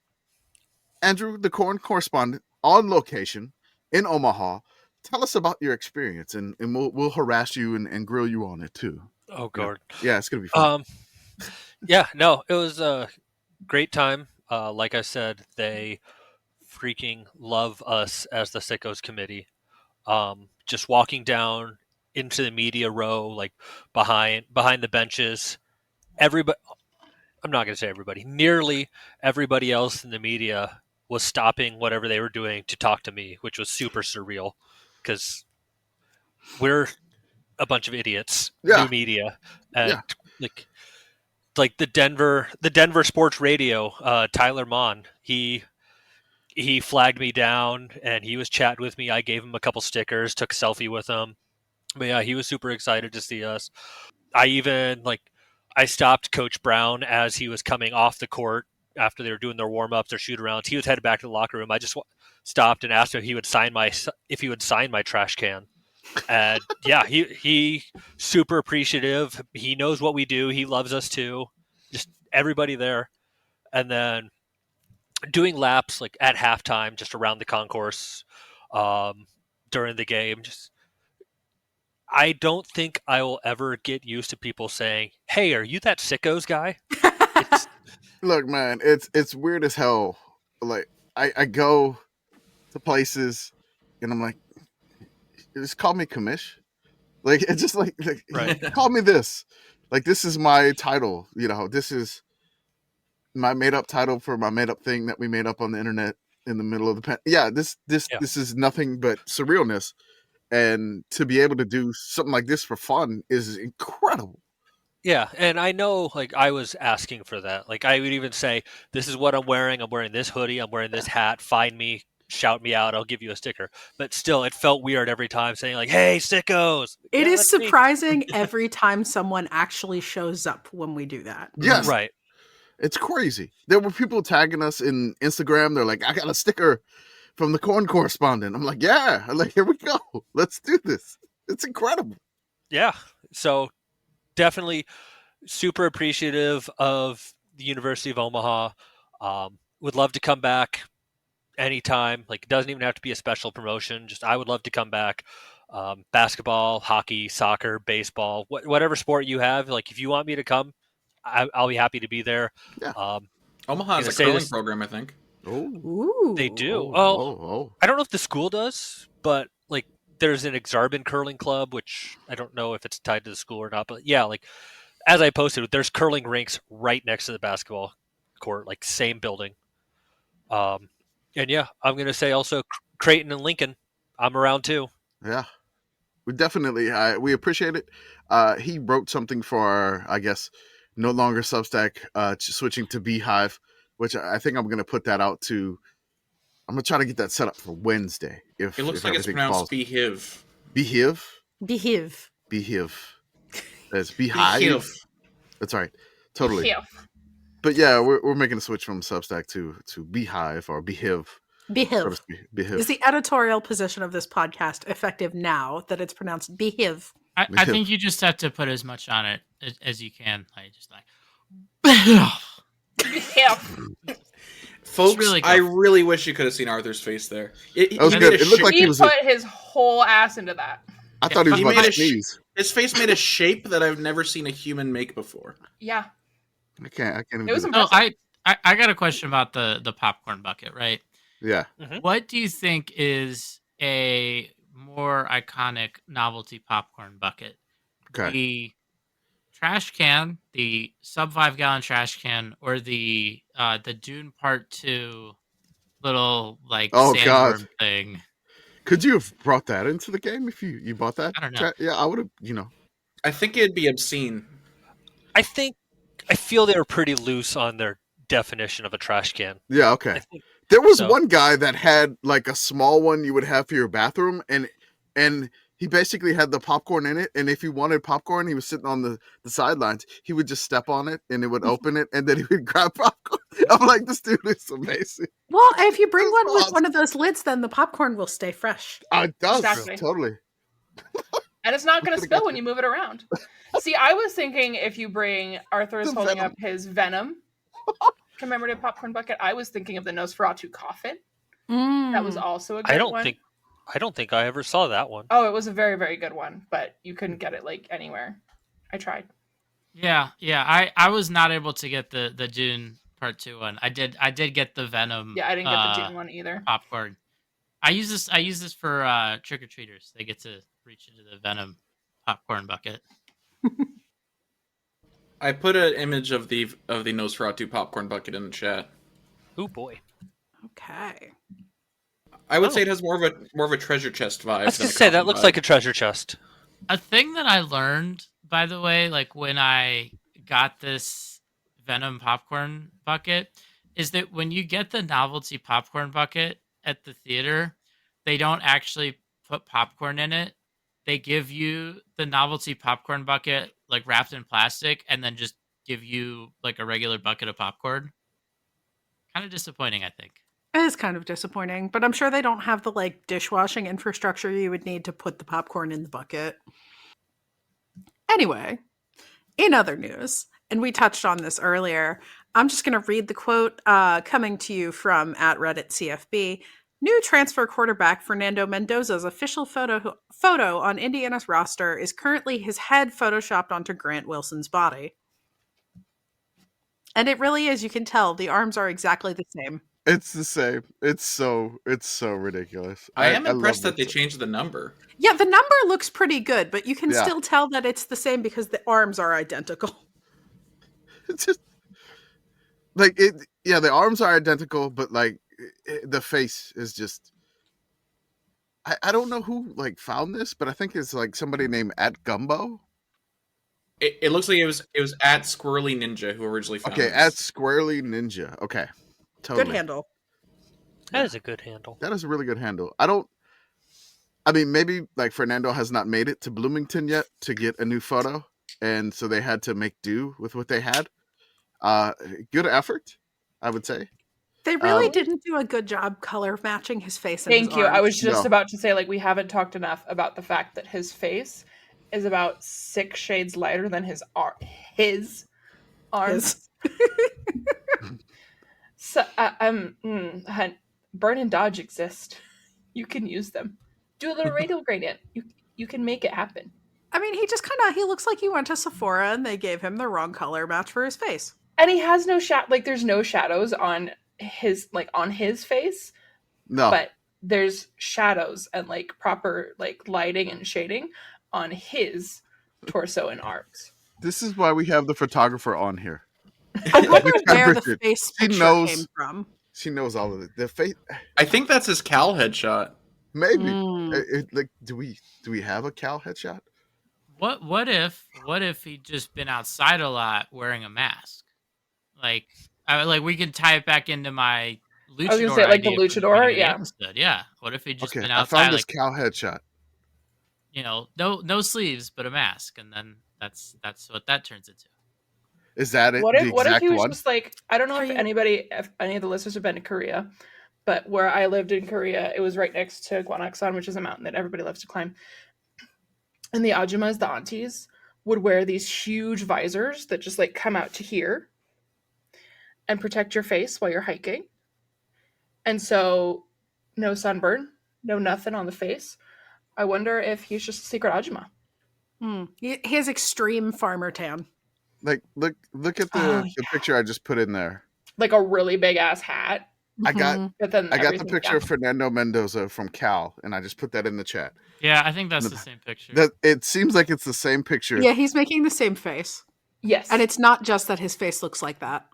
Andrew, the Corn Correspondent on location in Omaha, tell us about your experience and we'll harass you and grill you on it too. Oh God. Yeah, it's going to be fun. Yeah, no, it was a great time. Like I said, they freaking love us as the Sickos committee. Just walking down into the media row, like behind the benches, everybody, I'm not going to say everybody, nearly everybody else in the media was stopping whatever they were doing to talk to me, which was super surreal because we're a bunch of idiots, new media, and like the Denver sports radio, Tyler Mon, he flagged me down and he was chatting with me. I gave him a couple stickers, took a selfie with him. But yeah, he was super excited to see us. I stopped Coach Brown as he was coming off the court after they were doing their warm-ups or shoot-arounds. He was headed back to the locker room. I just stopped and asked him if he would sign my trash can. And yeah, he super appreciative. He knows what we do. He loves us too. Just everybody there. And then doing laps like at halftime, just around the concourse during the game. I don't think I will ever get used to people saying, "Hey, are you that Sickos guy?" Look, man, it's weird as hell. Like I go to places and I'm like, just call me Commish. Like it's just like right. Call me this. Like this is my title. This is my made up title for my made up thing that we made up on the internet in the middle of the this is nothing but surrealness. And to be able to do something like this for fun is incredible. Yeah, and I know, like, I was asking for that. Like, I would even say, this is what I'm wearing. I'm wearing this hoodie. I'm wearing this hat. Find me. Shout me out. I'll give you a sticker. But still, it felt weird every time saying, like, hey, Sickos. It is surprising every time someone actually shows up when we do that. Yes. Right. It's crazy. There were people tagging us in Instagram. They're like, I got a sticker from the Corn Correspondent. I'm like, yeah. I'm like, here we go. Let's do this. It's incredible. Yeah. So definitely super appreciative of the University of Omaha. Would love to come back anytime. Like, it doesn't even have to be a special promotion. Just I would love to come back. Basketball, hockey, soccer, baseball, whatever sport you have. Like, if you want me to come, I'll be happy to be there. Yeah. Omaha has a curling program, I think. Ooh. They do. I don't know if the school does, but like there's an Exarban curling club, which I don't know if it's tied to the school or not. But yeah, like as I posted, there's curling rinks right next to the basketball court, like same building. And yeah, I'm gonna say also Creighton and Lincoln. I'm around too. Yeah, we definitely we appreciate it. He wrote something for our, I guess, no longer Substack, switching to Beehive, which I think I'm going to put that out to. I'm going to try to get that set up for Wednesday. If it looks like it's pronounced Beehive. Beehive? Beehive. Beehive. It's Beehive. Beehive. That's right. Totally. Beehive. But yeah, we're making a switch from Substack to Beehive or Beehive. Beehive. Beehive. Is the editorial position of this podcast effective now that it's pronounced Beehive? I think you just have to put as much on it as you can. Beehive. Folks, really I really wish you could have seen Arthur's face there. That was good. It looked like he put his whole ass into that. I thought he was about to sneeze. His face made a shape that I've never seen a human make before. Yeah. I can't even it was impressive. I got a question about the popcorn bucket, right? Yeah. Mm-hmm. What do you think is a more iconic novelty popcorn bucket? Okay. The trash can, the sub 5 gallon trash can, or the Dune Part 2 little sandworm thing. Could you have brought that into the game if you bought that? I don't know. Yeah, I would have. I think it'd be obscene. I feel they were pretty loose on their definition of a trash can. Yeah. Okay. There was one guy that had like a small one you would have for your bathroom, and he basically had the popcorn in it, and if he wanted popcorn, he was sitting on the sidelines. He would just step on it, and it would open it, and then he would grab popcorn. I'm like, this dude is amazing. Well, if you bring one with one of those lids, then the popcorn will stay fresh. It does. Exactly. Totally. And it's not going to spill when you move it around. See, I was thinking if you bring Arthur's holding up his Venom commemorative popcorn bucket, I was thinking of the Nosferatu coffin. That was also a good one. I don't think I ever saw that one. Oh, it was a very, very good one, but you couldn't get it anywhere. I tried. Yeah. I was not able to get the Dune Part 2 one. I did get the Venom. Yeah, I didn't get the Dune one either. Popcorn. I use this for trick or treaters. They get to reach into the Venom popcorn bucket. I put an image of the Nosferatu popcorn bucket in the chat. Oh boy. Okay. I would say it has more of a treasure chest vibe. I was going to say that looks like a treasure chest. A thing that I learned, by the way, like when I got this Venom popcorn bucket, is that when you get the novelty popcorn bucket at the theater, they don't actually put popcorn in it. They give you the novelty popcorn bucket like wrapped in plastic and then just give you like a regular bucket of popcorn. Kind of disappointing, I think. It is kind of disappointing, but I'm sure they don't have the like dishwashing infrastructure you would need to put the popcorn in the bucket. Anyway, in other news, and we touched on this earlier, I'm just going to read the quote coming to you from @RedditCFB. New transfer quarterback Fernando Mendoza's official photo on Indiana's roster is currently his head photoshopped onto Grant Wilson's body. And it really is, you can tell, the arms are exactly the same. It's the same. It's so ridiculous. I am impressed that they changed the number. Yeah, the number looks pretty good, but you can still tell that it's the same because the arms are identical. It's just like it. Yeah, the arms are identical, but like the face is just. I don't know who like found this, but I think it's like somebody named @Gumbo. It looks like it was at Squirrely Ninja who originally found Okay, this. at Squirrely Ninja. Okay. Totally. Good handle. That is a good handle. That is a really good handle. I mean, maybe like Fernando has not made it to Bloomington yet to get a new photo, and so they had to make do with what they had. Good effort, I would say. They really didn't do a good job color matching his face. And Thank his you. arms. I was just about to say, like, we haven't talked enough about the fact that his face is about 6 shades lighter than his arms. So, burn and dodge exist. You can use them. Do a little radial gradient. You can make it happen. I mean, he looks like he went to Sephora and they gave him the wrong color match for his face. And he has no there's no shadows on his face. No. But there's shadows and like proper like lighting and shading on his torso and arms. This is why we have the photographer on here. I wonder where the face picture came from. She knows all of it. The face. I think that's his Cal headshot. Maybe. Like, do we have a Cal headshot? What if he'd just been outside a lot wearing a mask? Like we could tie it back into my luchador. I was gonna say like the luchador, yeah. Yeah. What if he just been I outside? found this Cal headshot. You know, no sleeves but a mask, and then that's what that turns into. Is that it? What if he was just like, I don't know if any of the listeners have been to Korea, but where I lived in Korea, it was right next to Gwanaksan, which is a mountain that everybody loves to climb. And the ajumas, the aunties, would wear these huge visors that just like come out to here and protect your face while you're hiking. And so no sunburn, no nothing on the face. I wonder if he's just a secret ajuma. He has extreme farmer tan. Like look at the picture I just put in there. Like a really big ass hat. I got the picture of Fernando Mendoza from Cal, and I just put that in the chat. Yeah, I think that's the same picture. It seems like it's the same picture. Yeah, he's making the same face. Yes. And it's not just that his face looks like that.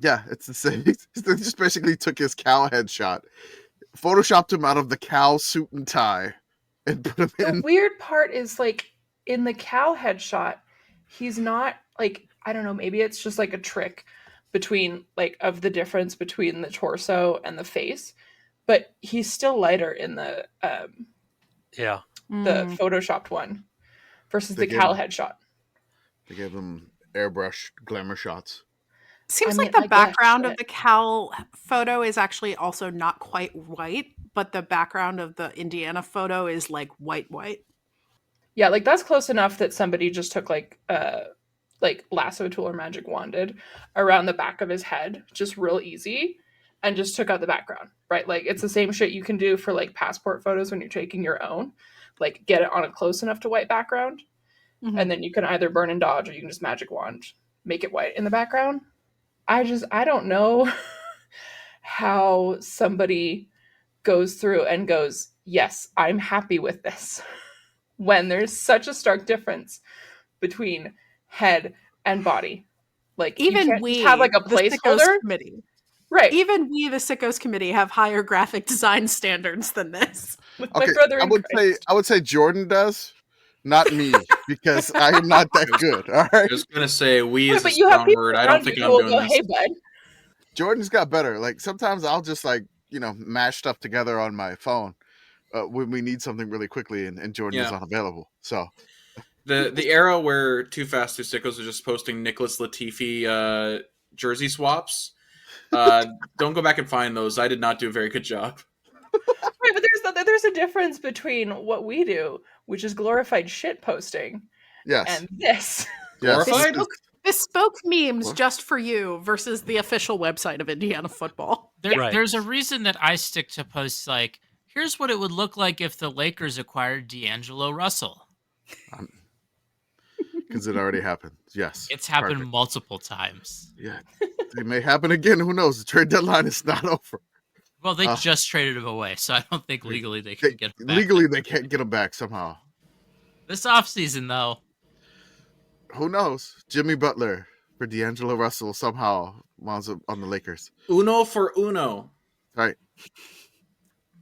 Yeah, it's the same. They just basically took his Cal headshot, photoshopped him out of the Cal suit and tie, and put him in. The weird part is like in the Cal headshot, he's not like, I don't know, maybe it's just like a trick between like of the difference between the torso and the face, but he's still lighter in the photoshopped one versus the Cal headshot. They gave him airbrush glamour shots. Seems like the background of the Cal photo is actually also not quite white, but the background of the Indiana photo is like white. Yeah, like that's close enough that somebody just took like lasso tool or magic wanded around the back of his head, just real easy, and just took out the background, right? Like it's the same shit you can do for like passport photos when you're taking your own, like get it on a close enough to white background, and then you can either burn and dodge or you can just magic wand, make it white in the background. I don't know how somebody goes through and goes, yes, I'm happy with this, when there's such a stark difference between head and body. Like even we have like a placeholder, Right. Even we, the Sickos Committee, have higher graphic design standards than this. With my brother in Christ. I would say Jordan does, not me, because I am not that good. All right. I was gonna say we is a strong word. I don't think I'm doing this. Hey, bud. Jordan's got better. Like sometimes I'll just mash stuff together on my phone when we need something really quickly, and Jordan is unavailable. So the era where Too Fast Too Sickos was just posting Nicholas Latifi jersey swaps. Don't go back and find those. I did not do a very good job. Right, but there's a difference between what we do, which is glorified shit posting, and this. Yes. Glorified? Bespoke memes just for you versus the official website of Indiana football. There's a reason that I stick to posts like, here's what it would look like if the Lakers acquired D'Angelo Russell. Because it already happened. Yes. It's happened multiple times. Yeah. It may happen again. Who knows? The trade deadline is not over. Well, they just traded him away, so I don't think legally they can get him back. Legally, they can't get him back somehow. This offseason, though. Who knows? Jimmy Butler for D'Angelo Russell somehow winds up on the Lakers. Uno for uno. Right.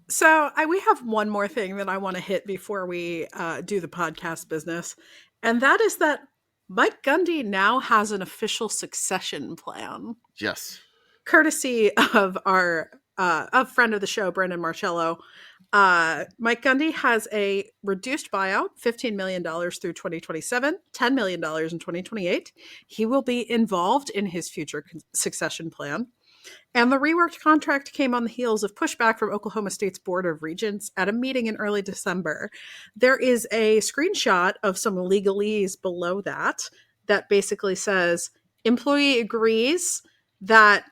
So we have one more thing that I want to hit before we do the podcast business. And that is that Mike Gundy now has an official succession plan. Yes. Courtesy of our a friend of the show, Brendan Marcello. Mike Gundy has a reduced buyout, $15 million through 2027, $10 million in 2028. He will be involved in his future succession plan. And the reworked contract came on the heels of pushback from Oklahoma State's Board of Regents at a meeting in early December. There is a screenshot of some legalese below that basically says, employee agrees that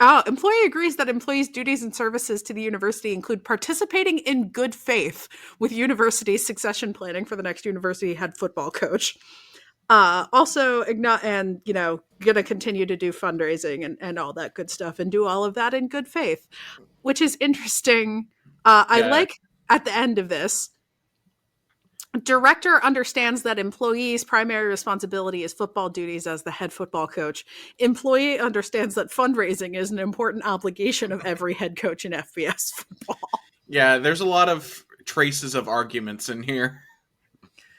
employees' duties and services to the university include participating in good faith with university succession planning for the next university head football coach. Also, going to continue to do fundraising and all that good stuff and do all of that in good faith, which is interesting. I like at the end of this, director understands that employee's primary responsibility is football duties as the head football coach. Employee understands that fundraising is an important obligation of every head coach in FBS football. Yeah, there's a lot of traces of arguments in here.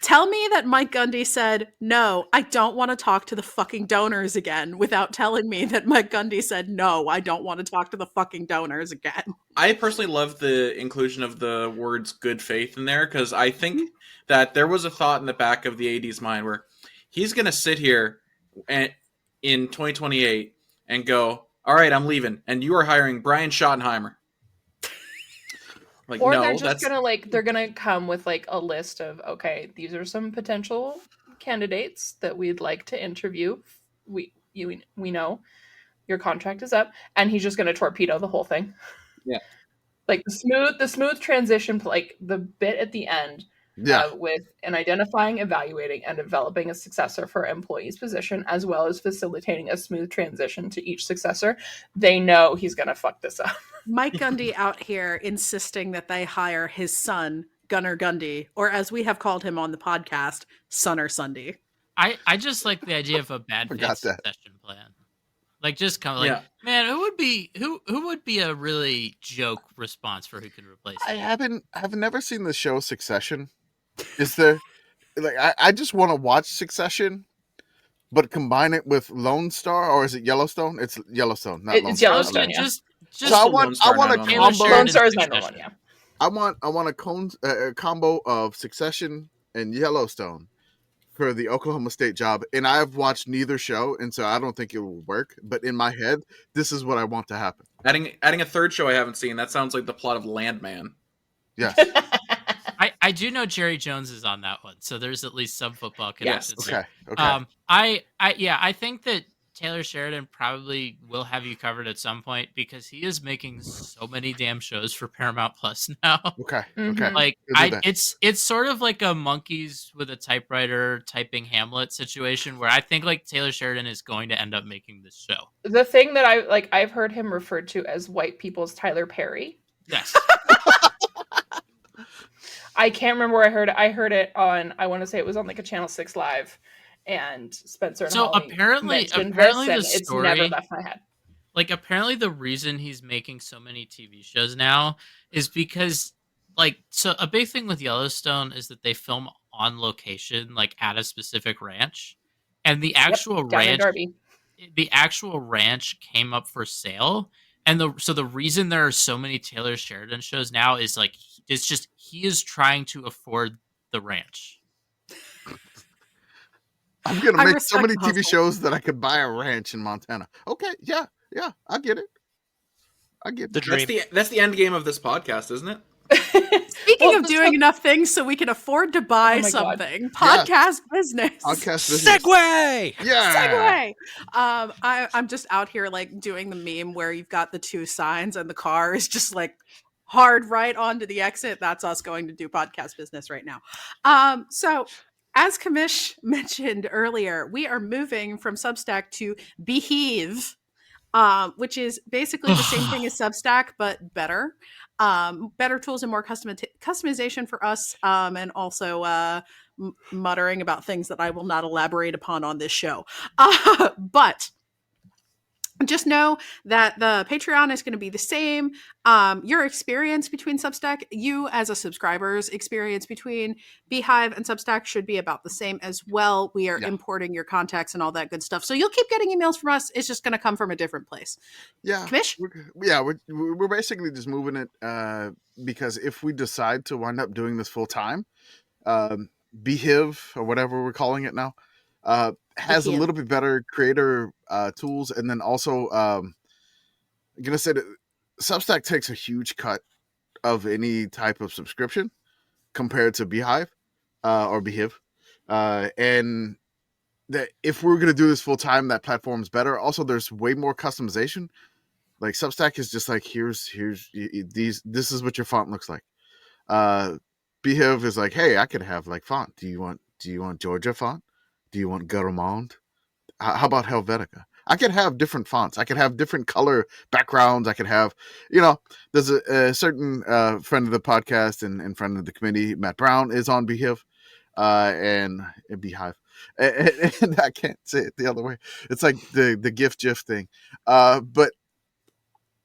Tell me that Mike Gundy said, no, I don't want to talk to the fucking donors again, without telling me that Mike Gundy said, no, I don't want to talk to the fucking donors again. I personally love the inclusion of the words good faith in there, because I think that there was a thought in the back of the AD's mind where he's going to sit here in 2028 and go, all right, I'm leaving, and you are hiring Brian Schottenheimer. Like, or no, they're just they're gonna come with like a list of, okay, these are some potential candidates that we'd like to interview. We know your contract is up, and he's just gonna torpedo the whole thing. Yeah, like the smooth transition, like the bit at the end. Yeah, with an identifying, evaluating, and developing a successor for employee's position, as well as facilitating a smooth transition to each successor. They know he's going to fuck this up. Mike Gundy out here insisting that they hire his son, Gunner Gundy, or as we have called him on the podcast, Sonner Sunday. I just like the idea of a bad faith succession plan. Like, just kind of like, man, who would be a really joke response for who can replace him? I've never seen the show Succession. Is there, like, I just want to watch Succession, but combine it with Lone Star, or is it Yellowstone? It's Yellowstone, not Lone Star. Yellowstone. Yeah. Just so I want a combo. Lone Star is 911. Yeah. I want a combo of Succession and Yellowstone for the Oklahoma State job, and I've watched neither show, and so I don't think it will work. But in my head, this is what I want to happen. Adding a third show I haven't seen. That sounds like the plot of Landman. Yes. I do know Jerry Jones is on that one, so there's at least some football connections. Yes. Okay. I think that Taylor Sheridan probably will have you covered at some point, because he is making so many damn shows for Paramount Plus now. Okay. Mm-hmm. Okay. Like it's sort of like a monkeys with a typewriter typing Hamlet situation, where I think like Taylor Sheridan is going to end up making this show. The thing that I've heard him referred to as white people's Tyler Perry. Yes. I can't remember where I heard it. I heard it on, I want to say it was on like a Channel 6 Live, and Spencer and so Holly apparently this, the it's story, never left my head. Like, apparently the reason he's making so many TV shows now is because, like, so a big thing with Yellowstone is that they film on location, like at a specific ranch, and the actual down in ranch, Darby. the actual ranch came up for sale, and the reason there are so many Taylor Sheridan shows now is like it's just he is trying to afford the ranch. I'm gonna make so many TV shows that I could buy a ranch in Montana. Okay, yeah, I get it. I get the dream. That's the end game of this podcast, isn't it? Speaking of doing enough things so we can afford to buy something, podcast business. Podcast business. Segue! Yeah. Segue! I'm just out here like doing the meme where you've got the two signs and the car is just like hard right onto the exit. That's us going to do podcast business right now. So as Commish mentioned earlier, we are moving from Substack to Behave, which is basically the same thing as Substack, but better. Better tools and more customization for us, and also muttering about things that I will not elaborate upon on this show. But just know that the Patreon is going to be the same. Your experience between Substack, you as a subscriber's experience between Beehive and Substack should be about the same as well. We are importing your contacts and all that good stuff. So you'll keep getting emails from us. It's just going to come from a different place. Yeah. Commish? We're basically just moving it because if we decide to wind up doing this full time, Beehive or whatever we're calling it now, has a little bit better creator tools, and then also I'm gonna say that Substack takes a huge cut of any type of subscription compared to Beehive or Behave, and that if we're gonna do this full time, that platform's better. Also, there's way more customization. Like Substack is just like here's these. This is what your font looks like. Behave is like, hey, I could have like font. Do you want Georgia font? Do you want Garamond? How about Helvetica? I could have different fonts. I could have different color backgrounds. I could have, there's a certain friend of the podcast and friend of the committee, Matt Brown, is on Behave and Beehive. And I can't say it the other way. It's like the GIF thing. But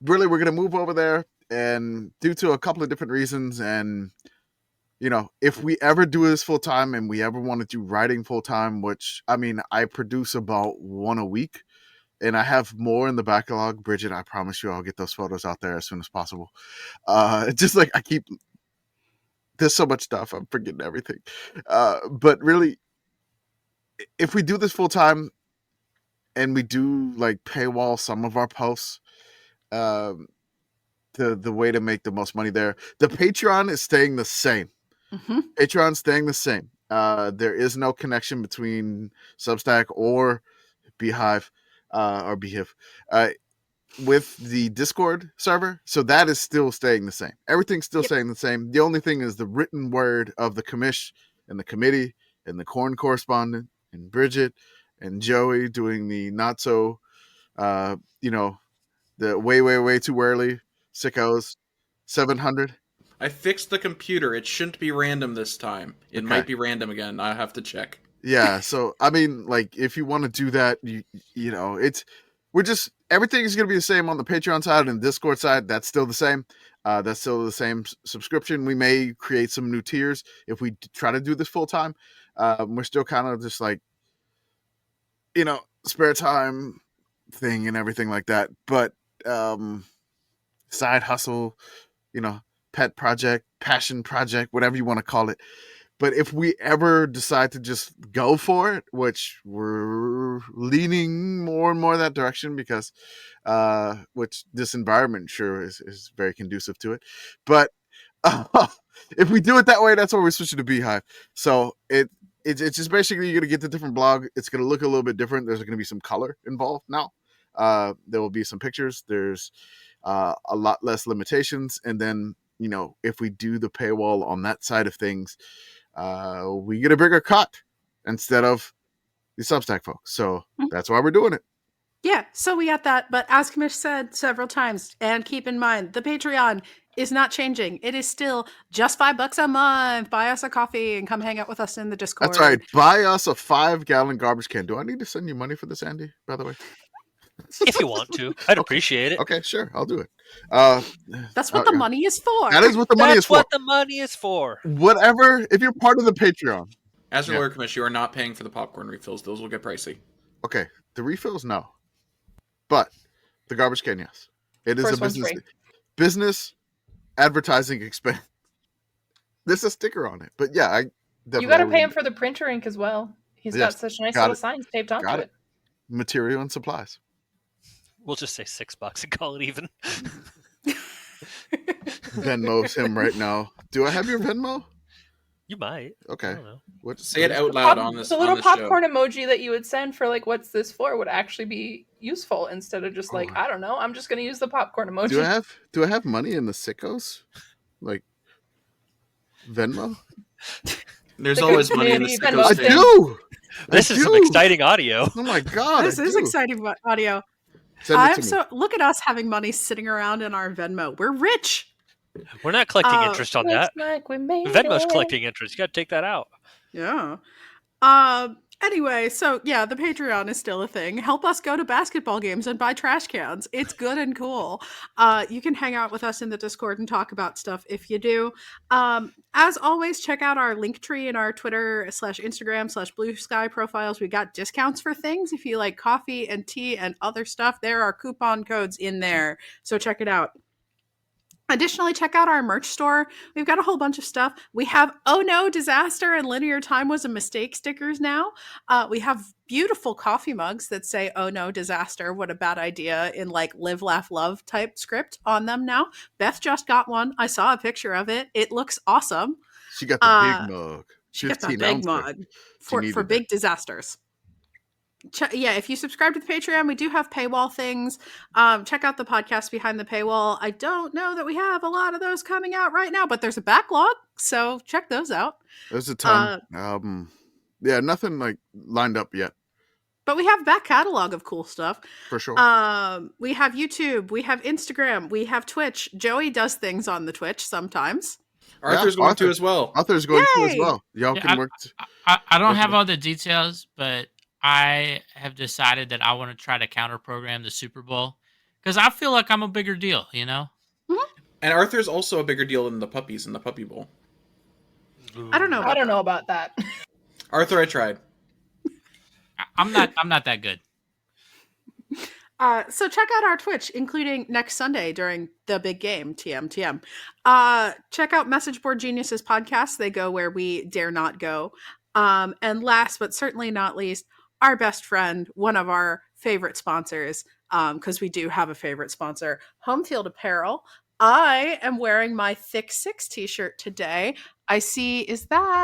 really, we're going to move over there, and due to a couple of different reasons, and if we ever do this full time and we ever want to do writing full time, which I produce about one a week, and I have more in the backlog. Brigit, I promise you, I'll get those photos out there as soon as possible. Just like there's so much stuff, I'm forgetting everything. But really, if we do this full time and we do like paywall some of our posts, the way to make the most money there, the Patreon is staying the same. Mm-hmm. Patreon's staying the same. There is no connection between Substack or Beehive or Behave with the Discord server. So that is still staying the same. Everything's still staying the same. The only thing is the written word of the commish and the committee and the Corn Correspondent and Brigit and Joey doing the not so, the way too early Sickos 700. I fixed the computer. It shouldn't be random this time. It might be random again. I have to check. Yeah, so if you want to do that, everything is going to be the same on the Patreon side and the Discord side. That's still the same. That's still the same subscription. We may create some new tiers if we try to do this full time. We're still kind of just like, spare time thing and everything like that. But side hustle, pet project, passion project, whatever you want to call it. But if we ever decide to just go for it, which we're leaning more and more that direction because which this environment sure is very conducive to it. But if we do it that way, that's why we're switching to Beehive. So it's just basically you're going to get the different blog. It's going to look a little bit different. There's going to be some color involved now. There will be some pictures. There's a lot less limitations. And then, if we do the paywall on that side of things, we get a bigger cut instead of the Substack folks. So that's why we're doing it. Yeah, so we got that. But as Commish said several times, and keep in mind, the Patreon is not changing. It is still just $5 a month. Buy us a coffee and come hang out with us in the Discord. That's right. Buy us a 5-gallon garbage can. Do I need to send you money for this, Andy, by the way? If you want to, I'd appreciate it. Okay, sure, I'll do it. That's what the money is for. That is what the money is for. That's what the money is for. Whatever, if you're part of the Patreon. As a lawyer, Commish, you are not paying for the popcorn refills. Those will get pricey. Okay, the refills, no. But the garbage can, yes. It is First a business advertising expense. There's a sticker on it. But yeah, you got to pay him for the printer ink as well. He's got such nice little signs taped onto it. Material and supplies. We'll just say $6 and call it even. Venmo's him right now. Do I have your Venmo? You might. Okay. I don't know. Say it out loud on this. The little popcorn emoji that you would send for like, what's this for, would actually be useful instead of just like, I don't know, I'm just going to use the popcorn emoji. Do I have money in the Sickos? Like Venmo? There's always money in the Sickos. I do. This is some exciting audio. Oh my god! This is exciting audio. Look at us having money sitting around in our Venmo. We're rich. We're not collecting interest on that. Like Venmo's collecting interest. You got to take that out. Yeah. Anyway, so yeah, the Patreon is still a thing. Help us go to basketball games and buy trash cans. It's good and cool. You can hang out with us in the Discord and talk about stuff if you do. As always, check out our link tree in our Twitter/Instagram/Blue Sky profiles. We got discounts for things. If you like coffee and tea and other stuff, there are coupon codes in there. So check it out. Additionally, check out our merch store. We've got a whole bunch of stuff. We have "Oh no, disaster" and "Linear time was a mistake" stickers now. We have beautiful coffee mugs that say "Oh no, disaster, what a bad idea" in like live, laugh, love type script on them now. Beth just got one. I saw a picture of it. It looks awesome. She got the big mug. She got the big mug for big disasters. If you subscribe to the Patreon, we do have paywall things. Check out the podcast behind the paywall. I don't know that we have a lot of those coming out right now, but there's a backlog, so check those out. There's a ton. Nothing like lined up yet. But we have a back catalog of cool stuff. For sure. We have YouTube, we have Instagram, we have Twitch. Joey does things on the Twitch sometimes. Arthur's going to as well. Arthur's going to as well. Y'all can work. I don't have all the details, but I have decided that I want to try to counter program the Super Bowl because I feel like I'm a bigger deal, you know? Mm-hmm. And Arthur's also a bigger deal than the puppies in the Puppy Bowl. I don't know about that. Arthur, I tried. I'm not that good. So check out our Twitch, including next Sunday during the big game, TM. Check out Message Board Geniuses podcast. They go where we dare not go. And last but certainly not least, our best friend, one of our favorite sponsors, because we do have a favorite sponsor, Home Field Apparel. I am wearing my Thick Six t-shirt today. I see, we got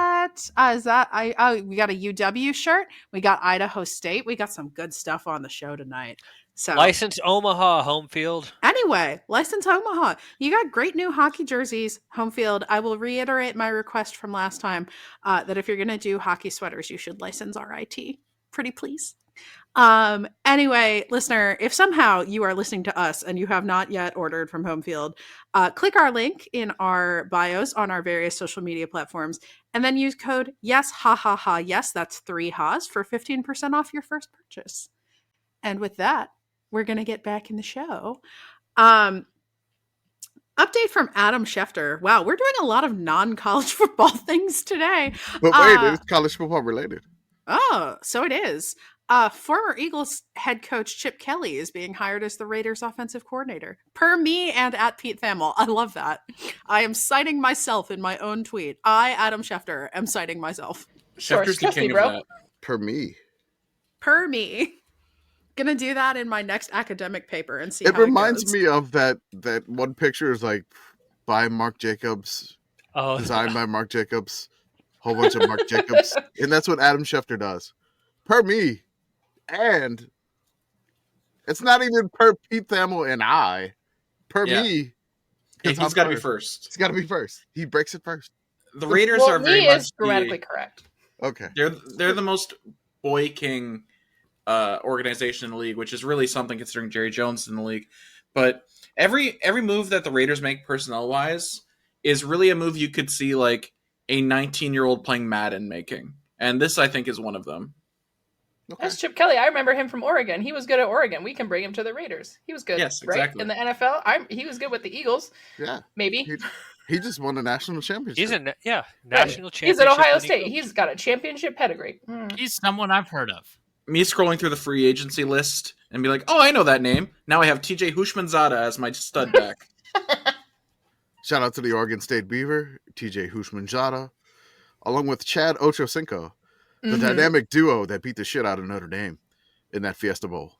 a UW shirt. We got Idaho State. We got some good stuff on the show tonight. So License Omaha, Home Field. Anyway, License Omaha. You got great new hockey jerseys, Home Field. I will reiterate my request from last time that if you're going to do hockey sweaters, you should license RIT. Pretty please. Anyway, listener, if somehow you are listening to us and you have not yet ordered from Home Field, click our link in our bios on our various social media platforms and then use code yes, yes, that's 3 ha's for 15% off your first purchase. And with that, we're going to get back in the show. Update from Adam Schefter. Wow, we're doing a lot of non-college football things today. But wait, it's college football related. Oh, so it is. Former Eagles head coach Chip Kelly is being hired as the Raiders offensive coordinator. Per me and at Pete Thamel. I love that. I am citing myself in my own tweet. I, Adam Schefter, am citing myself. Schefter's the king of that. Per me. Gonna do that in my next academic paper and see it how reminds it goes. Me of that one picture is like by Mark Jacobs, designed by Mark Jacobs, whole bunch of Mark Jacobs, and that's what Adam Schefter does. Per me, and it's not even per Pete Thamel and I. Per me, he's got to be first. He's got to be first. He breaks it first. The Raiders are very much grammatically correct. Okay, they're the most boy king organization in the league, which is really something considering Jerry Jones is in the league. But every move that the Raiders make personnel wise is really a move you could see like a 19-year-old playing Madden making, and this I think is one of them. Okay. That's Chip Kelly. I remember him from Oregon. He was good at Oregon. We can bring him to the Raiders. He was good. Yes, exactly. Right? In the NFL, he was good with the Eagles. Yeah, maybe. He just won a national championship. He's national championship. He's at Ohio State. He's got a championship pedigree. He's someone I've heard of. Me scrolling through the free agency list and be like, oh, I know that name. Now I have TJ Hushmanzada as my stud back. Shout out to the Oregon State Beaver, TJ Hushmanzada, along with Chad Ochocinco, the dynamic duo that beat the shit out of Notre Dame in that Fiesta Bowl.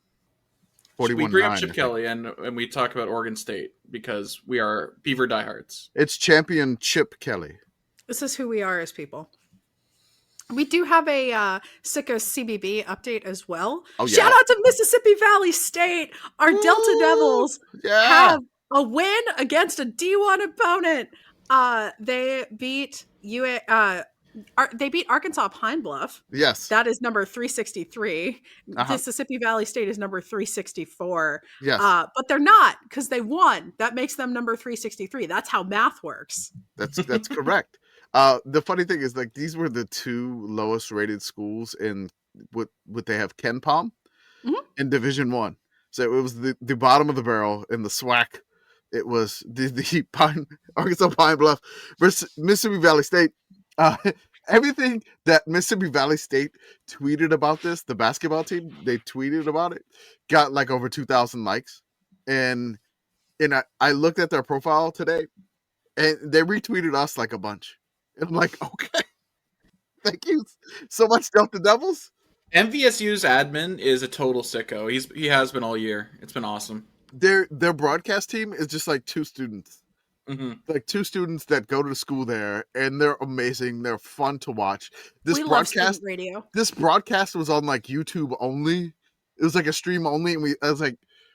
We bring up Chip Kelly and we talk about Oregon State because we are Beaver diehards. It's champion Chip Kelly. This is who we are as people. We do have a Sickos CBB update as well. Oh, yeah. Shout out to Mississippi Valley State. Our Delta Devils have a win against a D1 opponent. They beat Arkansas Pine Bluff. Yes. That is number 363. Mississippi Valley State is number 364. Yes. But they're not, because they won. That makes them number 363. That's how math works. That's correct. The funny thing is, like, these were the two lowest rated schools in what they have Ken Palm in Division I. So it was the bottom of the barrel in the SWAC. It was the Arkansas Pine Bluff versus Mississippi Valley State. Everything that Mississippi Valley State tweeted about this, the basketball team, they tweeted about it, got like over 2,000 likes. And I looked at their profile today, and they retweeted us like a bunch. And I'm like, okay, thank you so much, Delta Devils. MVSU's admin is a total sicko. He has been all year. It's been awesome. Their broadcast team is just like two students. Like two students that go to the school there, and they're amazing. They're fun to watch. We love student radio. This broadcast was on like YouTube only. It was like a stream only, and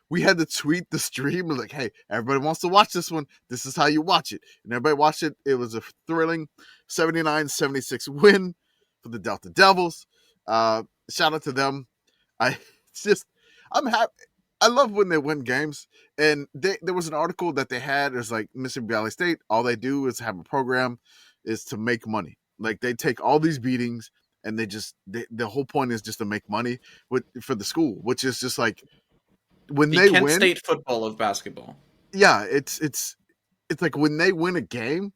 we had to tweet the stream. Like, hey, everybody wants to watch this one. This is how you watch it. And everybody watched it. It was a thrilling 79-76 win for the Delta Devils. Shout out to them. I'm happy. I love when they win games. And there was an article that they had. It was like Mississippi Valley State. All they do is have a program is to make money. Like, they take all these beatings, and the whole point is just to make money for the school, which is just like, when they Kent win, State football of basketball. Yeah, it's like when they win a game,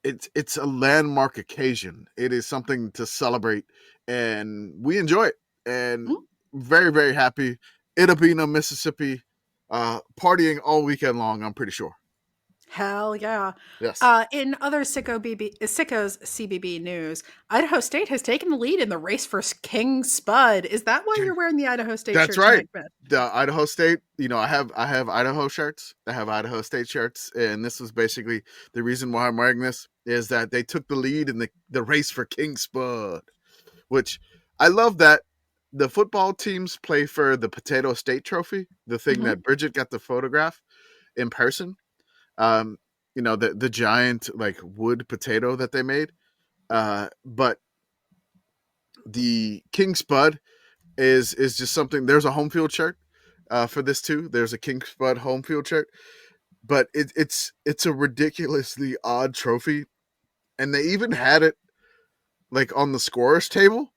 it's a landmark occasion. It is something to celebrate, and we enjoy it. And very, very happy. It'll be in Mississippi, partying all weekend long, I'm pretty sure. Hell yeah. Yes. In other Sickos CBB news, Idaho State has taken the lead in the race for King Spud. Is that why you're wearing the Idaho State shirt? That's right. The Idaho State, I have Idaho shirts. I have Idaho State shirts. And this was basically the reason why I'm wearing this, is that they took the lead in the race for King Spud, which I love that the football teams play for the Potato State Trophy, the thing that Brigit got the photograph in person. The giant like wood potato that they made. But the King Spud is just something. There's a home field shirt for this too. There's a King Spud home field shirt, but it's a ridiculously odd trophy, and they even had it like on the scorer's table.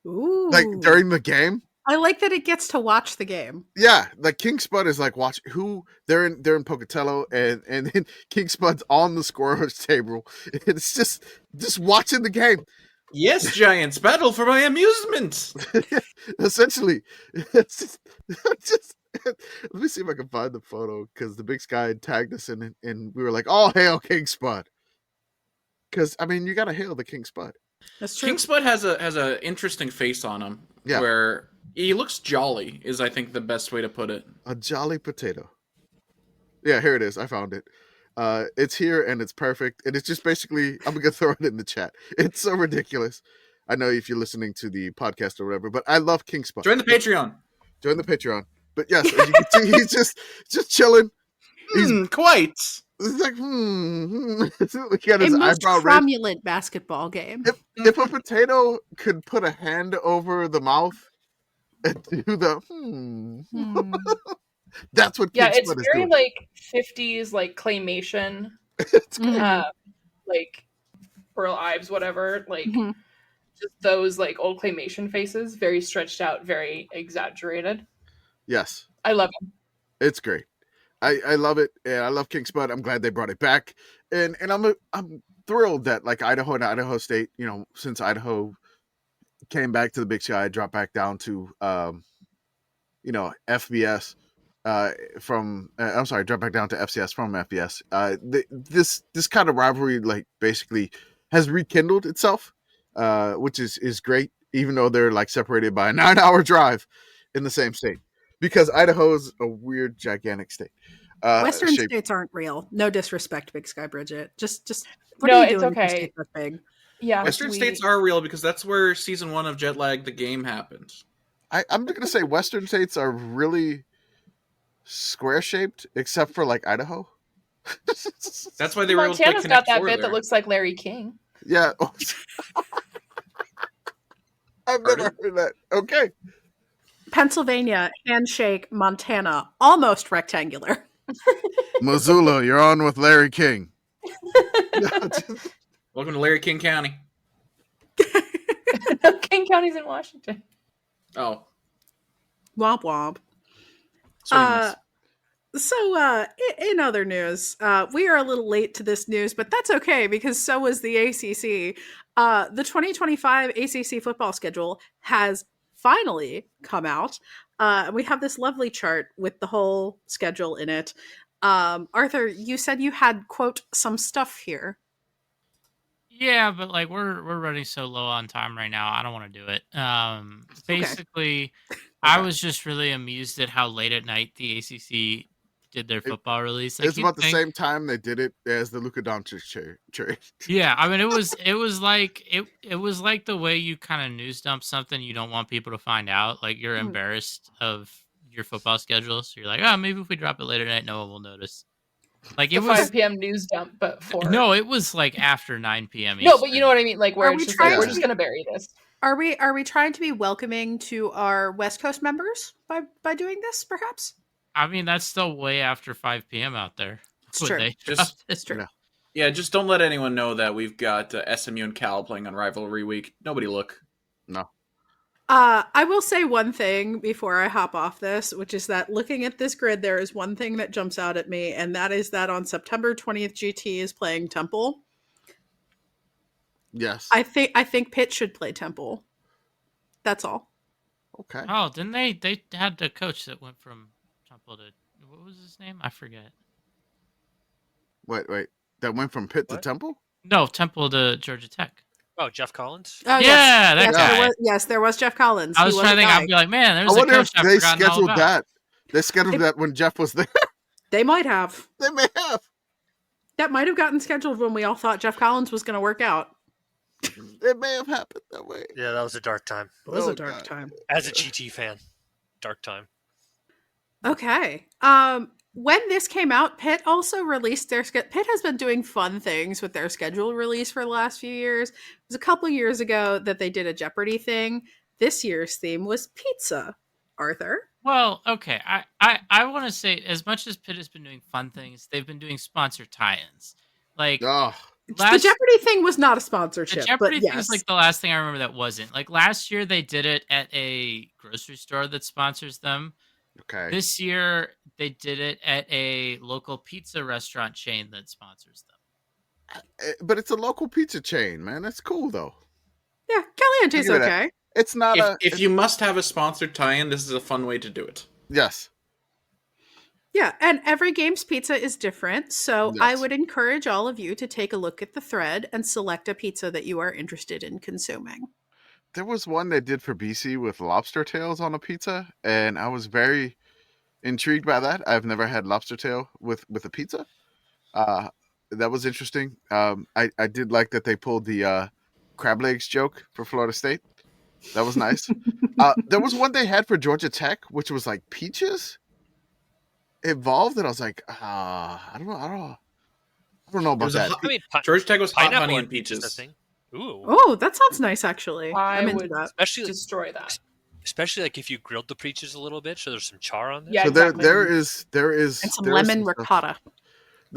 Ooh. Like during the game. I like that it gets to watch the game. Yeah, like King Spud is like watch who they're in Pocatello, and then King Spud's on the scorer's table. It's just watching the game. Yes, Giants, battle for my amusement. Essentially, it's just let me see if I can find the photo, because the Big Sky had tagged us in it, and we were like, "Oh, hail King Spud!" Because you got to hail the King Spud. That's true. King Spud has a interesting face on him. Yeah. Where he looks jolly is, I think, the best way to put it. A jolly potato. Yeah, here it is. I found it. It's here, and it's perfect. And it's just basically, I'm going to throw it in the chat. It's so ridiculous. I know if you're listening to the podcast or whatever, but I love King Spud. Join the Patreon. But yes, as you can see, he's just chilling. He's quite. It's like, He got a his most eyebrow cromulent basketball game. If a potato could put a hand over the mouth and do the that's what King it's Spud is very doing. like 50s like claymation, like Pearl Ives, whatever. Like just those like old claymation faces, very stretched out, very exaggerated. Yes. I love him. It's great. I love it. And I love King Spud. I'm glad they brought it back. And I'm thrilled that like Idaho and Idaho State, since Idaho came back to the Big Sky, dropped back down to FBS dropped back down to FCS from FBS. This kind of rivalry like basically has rekindled itself, which is great, even though they're like separated by a 9-hour drive in the same state. Because Idaho's a weird, gigantic state. Western states aren't real. No disrespect, Big Sky Brigit. Just what no, are you it's doing okay. That big? Yeah, Western states are real because that's where season 1 of Jet Lag the game happened. I'm going to say Western states are really square shaped, except for like Idaho. That's why they were able to Montana's got that bit there. that looks like Larry King. Yeah. I've never heard that. Okay. Pennsylvania, handshake, Montana, almost rectangular. Missoula, you're on with Larry King. Welcome to Larry King County. King County's in Washington. Oh. Womp womp. So, in other news, we are a little late to this news, but that's okay because so was the ACC. The 2025 ACC football schedule has finally come out. We have this lovely chart with the whole schedule in it. Arthur, you said you had, quote, some stuff here. Yeah, but like we're running so low on time right now. I don't want to do it. Basically, okay. I was just really amused at how late at night the ACC did their football release. It's about the same time they did it as the Luka Dončić trade. Yeah, I mean it was like the way you kind of news dump something you don't want people to find out. Like you're embarrassed of your football schedule, so you're like, oh, maybe if we drop it later tonight, no one will notice. Like it was 5 p.m. news dump, but 4. No, it was like after 9 p.m. No, but you know what I mean. Like where it's just like, we're just gonna bury this. Are we trying to be welcoming to our West Coast members by doing this, perhaps? I mean, that's still way after 5 p.m. out there. It's true. It's true. Yeah, just don't let anyone know that we've got SMU and Cal playing on Rivalry Week. Nobody look. No. I will say one thing before I hop off this, which is that looking at this grid, there is one thing that jumps out at me, and that is that on September 20th, GT is playing Temple. Yes. I think Pitt should play Temple. That's all. Okay. Oh, didn't they had the coach that went from Temple to, what was his name? I forget. Wait. That went from Pitt to Temple? No, Temple to Georgia Tech. Oh, Jeff Collins? Oh, yeah, that guy. There was Jeff Collins. I was trying to think, I'd be like, man, there's a coach I've forgotten all about. That. They scheduled that when Jeff was there. They might have. They may have. That might have gotten scheduled when we all thought Jeff Collins was going to work out. It may have happened that way. Yeah, that was a dark time. It was a dark time. As a GT fan, dark time. Okay. When this came out, Pitt also released their schedule. Pitt has been doing fun things with their schedule release for the last few years. It was a couple years ago that they did a Jeopardy thing. This year's theme was pizza. Arthur? Well, okay. I want to say, as much as Pitt has been doing fun things, they've been doing sponsor tie-ins. Like, the Jeopardy thing was not a sponsorship. The Jeopardy thing is like the last thing I remember that wasn't. Like last year, they did it at a grocery store that sponsors them. Okay. This year, they did it at a local pizza restaurant chain that sponsors them. But it's a local pizza chain, man. That's cool, though. Yeah, Caliente's okay. It's not if you must have a sponsored tie-in, this is a fun way to do it. Yes. Yeah, and every game's pizza is different, so yes. I would encourage all of you to take a look at the thread and select a pizza that you are interested in consuming. There was one they did for BC with lobster tails on a pizza, and I was very intrigued by that. I've never had lobster tail with a pizza. That was interesting. I did like that they pulled the crab legs joke for Florida State. That was nice. There was one they had for Georgia Tech, which was like peaches involved, and I was like, I don't know about that. Georgia Tech was hot honey and peaches. Ooh. Oh, that sounds nice, actually. I'm into that. Especially destroy that. Especially like if you grilled the peaches a little bit, so there's some char on there. Yeah, so exactly. there is and some lemon ricotta.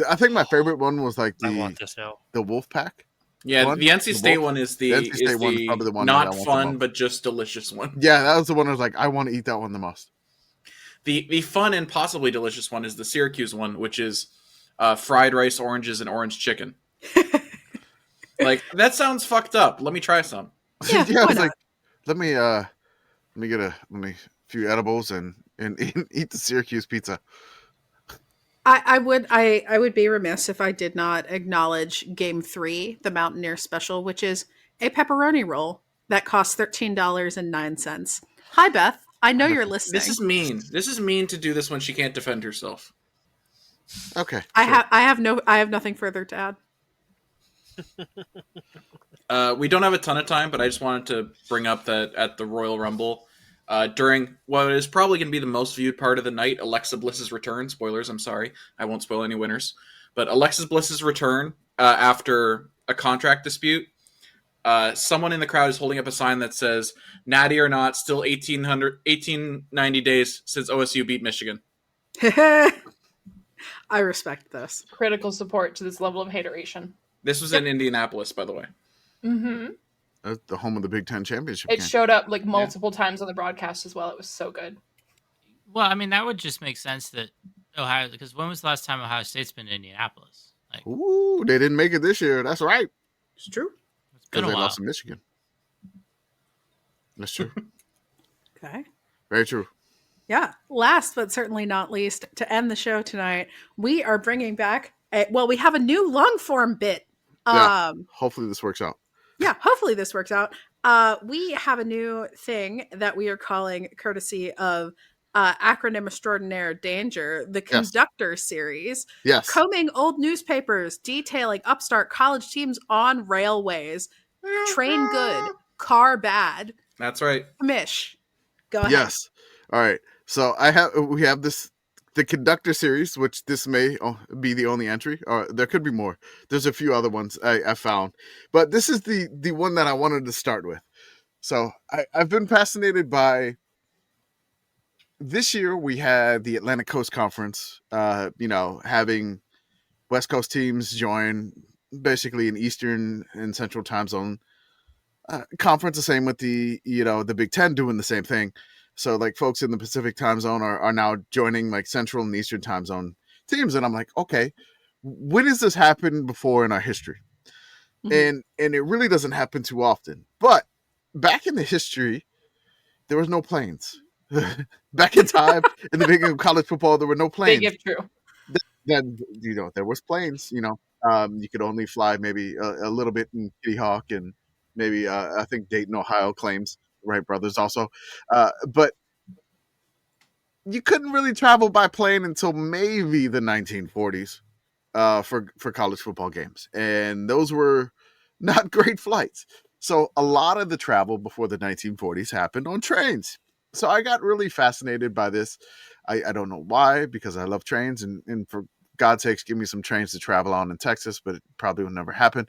I think my favorite one was like I want this now. The wolf pack Yeah, the NC State one is the NC State one is probably the one not fun but just delicious one. Yeah, that was the one I was like, I want to eat that one the most. The fun and possibly delicious one is the Syracuse one, which is fried rice, oranges, and orange chicken. Like, that sounds fucked up. Let me try some. Yeah, I was like, let me get a few edibles and eat the Syracuse pizza. I would be remiss if I did not acknowledge Game 3, the Mountaineer Special, which is a pepperoni roll that costs $13.09. Hi, Beth. I know you're listening. This is mean. This is mean to do this when she can't defend herself. Okay. I have nothing further to add. We don't have a ton of time, but I just wanted to bring up that at the Royal Rumble, during what is probably going to be the most viewed part of the night, Alexa Bliss's return. Spoilers, I'm sorry. I won't spoil any winners. But Alexa Bliss's return after a contract dispute, someone in the crowd is holding up a sign that says, "Natty or not, still 1890 days since OSU beat Michigan." I respect this. Critical support to this level of hateration. This was in Indianapolis, by the way. Mm-hmm. The home of the Big Ten championship. It showed up like multiple times on the broadcast as well. It was so good. Well, I mean, that would just make sense that Ohio, because when was the last time Ohio State's been in Indianapolis? Like, ooh, they didn't make it this year. That's right. It's true. It's been a Because they while. lost to Michigan. That's true. Okay. Very true. Yeah. Last but certainly not least, to end the show tonight, we are bringing back we have a new long form bit. Hopefully this works out. Yeah, hopefully this works out. We have a new thing that we are calling, courtesy of acronym extraordinaire Danger, the Conductor Series. Yes. Combing old newspapers detailing upstart college teams on railways. Train good, car bad. That's right. Commish. Go ahead. Yes. All right. So we have the Conductor Series, which this may be the only entry, or there could be more. There's a few other ones I found, but this is the one that I wanted to start with. So I've been fascinated by. This year we had the Atlantic Coast Conference, having West Coast teams join basically an Eastern and Central time zone conference. The same with the Big Ten doing the same thing. So like folks in the Pacific time zone are now joining like Central and Eastern time zone teams. And I'm like, okay, when has this happened before in our history? Mm-hmm. And it really doesn't happen too often. But back in the history, there was no planes. Back in time, in the beginning of college football, there were no planes. Big if true. Then there was planes. You could only fly maybe a little bit in Kitty Hawk and maybe I think Dayton, Ohio claims Wright brothers also, but you couldn't really travel by plane until maybe the 1940s for college football games, and those were not great flights. So a lot of the travel before the 1940s happened on trains. So I got really fascinated by this. I don't know why, because I love trains, and for God's sakes, give me some trains to travel on in Texas, but it probably will never happen.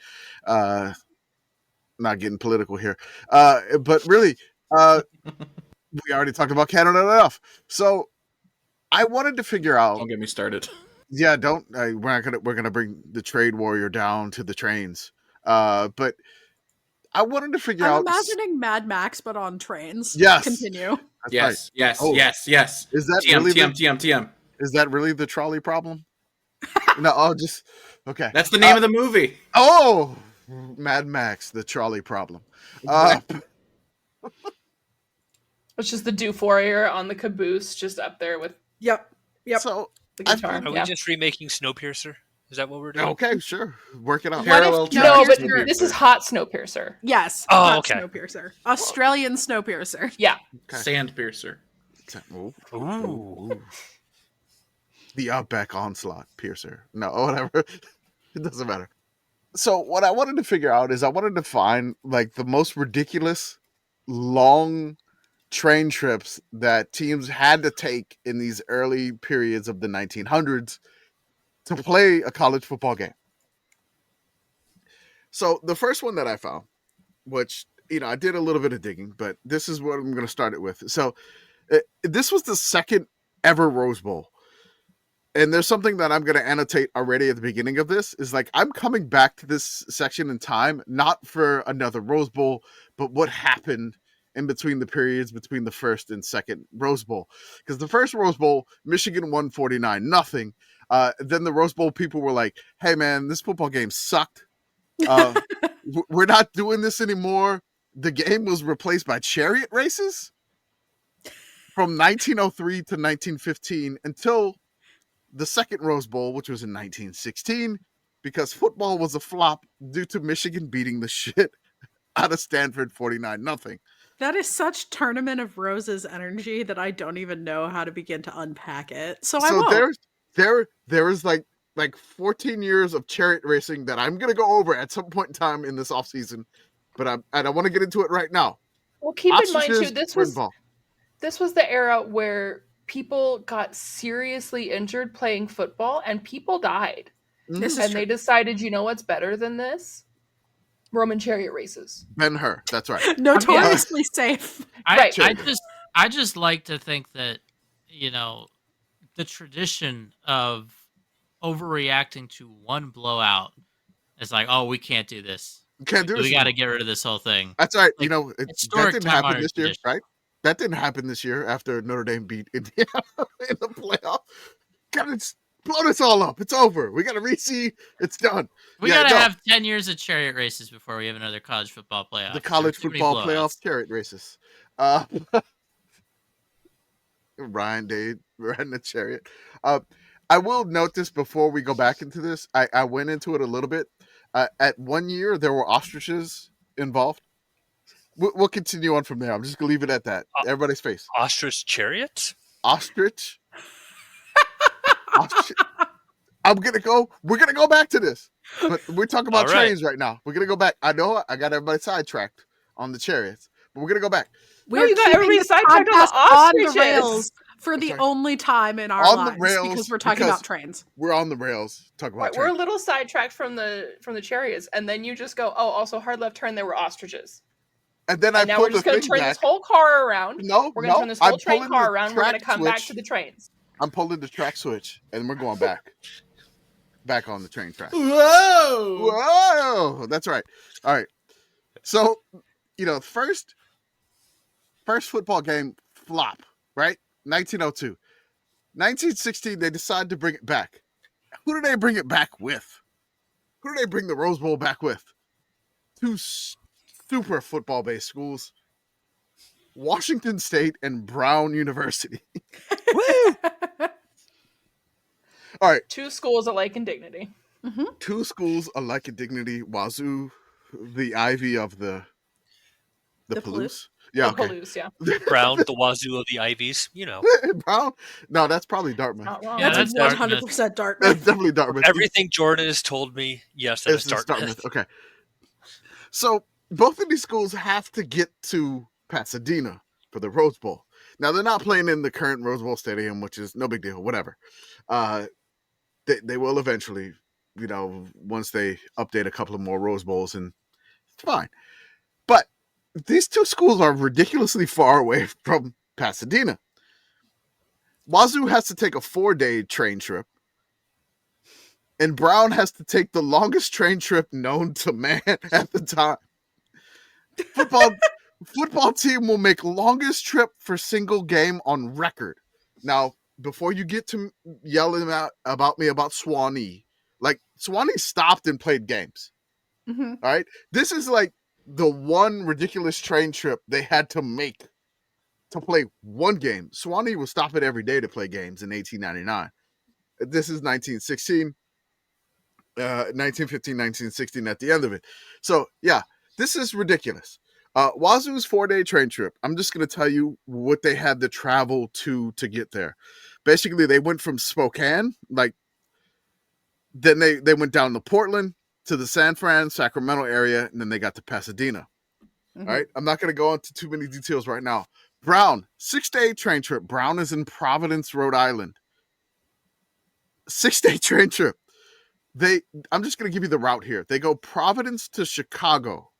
Not getting political here, but really, we already talked about Canada enough. So I wanted to figure out. Don't get me started. Yeah, don't. We're gonna bring the trade warrior down to the trains. But I wanted to figure out. I'm imagining Mad Max, but on trains. Yes. Continue. That's yes. right. Yes. Is that TM, really TM? Is that really the trolley problem? No, okay. That's the name of the movie. Oh. Mad Max, the trolley problem. It's just the Doof Warrior on the caboose, just up there with. Yep. So the guitar. Are we just remaking Snowpiercer? Is that what we're doing? Okay, sure. Work it out. No, but this is Hot Snowpiercer. Yes. Oh, okay. Snowpiercer. Australian Snowpiercer. Yeah. Okay. Sandpiercer. Ooh. The Outback Onslaught Piercer. No, whatever. It doesn't matter. So what I wanted to figure out is I wanted to find like the most ridiculous long train trips that teams had to take in these early periods of the 1900s to play a college football game. So the first one that I found, which, I did a little bit of digging, but this is what I'm going to start it with. So this was the second ever Rose Bowl. And there's something that I'm going to annotate already at the beginning of this is like, I'm coming back to this section in time, not for another Rose Bowl, but what happened in between the periods between the first and second Rose Bowl. Because the first Rose Bowl, Michigan won 49-0. Then the Rose Bowl people were like, hey man, this football game sucked. We're not doing this anymore. The game was replaced by chariot races from 1903 to 1915 until the second Rose Bowl, which was in 1916, because football was a flop due to Michigan beating the shit out of Stanford 49-0. That is such Tournament of Roses energy that I don't even know how to begin to unpack it. So I won't. There is like 14 years of chariot racing that I'm gonna go over at some point in time in this offseason, but I don't want to get into it right now. Well, keep in mind too, this was the era where people got seriously injured playing football and people died. And they decided, you know what's better than this? Roman chariot races. Ben-Hur, that's right. Notoriously safe. I just like to think that, you know, the tradition of overreacting to one blowout is like, oh, we can't do this. We got to get rid of this whole thing. That's right. Like, you know, that didn't happen this year, right? That didn't happen this year after Notre Dame beat Indiana in the playoff. Gotta blow this all up. It's over. We got to reseed. It's done. We got to have 10 years of chariot races before we have another college football playoff. The college football playoff chariot races. Ryan Dade riding a chariot. I will note this before we go back into this. I went into it a little bit. At 1 year, there were ostriches involved. We'll continue on from there. I'm just going to leave it at that. Everybody's face. Ostrich chariots? Ostrich? We're going to go back to this. But we're talking about trains right now. We're going to go back. I know I got everybody sidetracked on the chariots, but we're going to go back. You got everybody sidetracked on the rails for the only time in our lives because we're talking about trains. We're on the rails. Talk about trains. We're a little sidetracked from the chariots, and then you just go, oh, also hard left turn, there were ostriches. And then now we're just going to turn this whole car around. We're going to turn this whole train car around. We're going to come back to the trains. I'm pulling the track switch, and we're going back on the train track. Whoa! That's right. All right. So, you know, first football game flop, right? 1902. 1916, they decide to bring it back. Who do they bring it back with? Who do they bring the Rose Bowl back with? Two super football-based schools. Washington State and Brown University. Woo! All right. Two schools alike in dignity. Mm-hmm. Two schools alike in dignity. Wazzu, the Ivy of the Palouse. Yeah, okay. Palouse, yeah. Brown, the Wazoo of the Ivies, you know. Brown? No, that's probably Dartmouth. Not wrong. Yeah, that's 100% Dartmouth. That's definitely Dartmouth. Everything Jordan has told me, yes, that is Dartmouth. Okay. So both of these schools have to get to Pasadena for the Rose Bowl. Now, they're not playing in the current Rose Bowl Stadium, which is no big deal, whatever. They will eventually, you know, once they update a couple of more Rose Bowls, and it's fine. But these two schools are ridiculously far away from Pasadena. Wazoo has to take a 4-day train trip, and Brown has to take the longest train trip known to man at the time. Football team will make longest trip for single game on record. Now, before you get to yelling about me about Swanee, like Swanee stopped and played games. Mm-hmm. All right, this is like the one ridiculous train trip they had to make to play one game. Swanee was stopping every day to play games in 1899. This is 1916, 1915, 1916 at the end of it. So, yeah, this is ridiculous. Wazoo's 4-day train trip, I'm just going to tell you what they had to travel to get there. Basically, they went from Spokane, then they went down to Portland, to the San Fran, Sacramento area, and then they got to Pasadena. Mm-hmm. All right, I'm not going to go into too many details right now. Brown, 6-day train trip. Brown is in Providence, Rhode Island. 6-day train trip. I'm just going to give you the route here. They go Providence to Chicago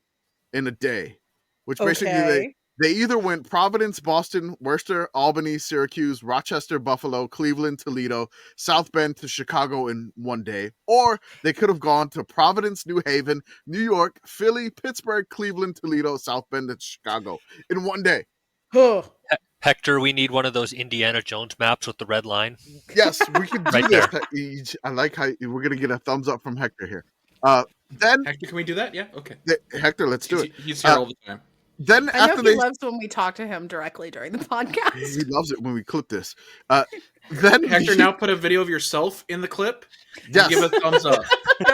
in a day, which basically They either went Providence, Boston, Worcester, Albany, Syracuse, Rochester, Buffalo, Cleveland, Toledo, South Bend to Chicago in one day, or they could have gone to Providence, New Haven, New York, Philly, Pittsburgh, Cleveland, Toledo, South Bend, and Chicago in one day. Hector, we need one of those Indiana Jones maps with the red line. Yes, we can do this. I like how we're going to get a thumbs up from Hector here. Then Hector, can we do that? Yeah, okay. Hector, let's do it. He's here all the time. Then I know he loves when we talk to him directly during the podcast. He loves it when we clip this. Then Hector, now put a video of yourself in the clip. Yes. Give a thumbs up.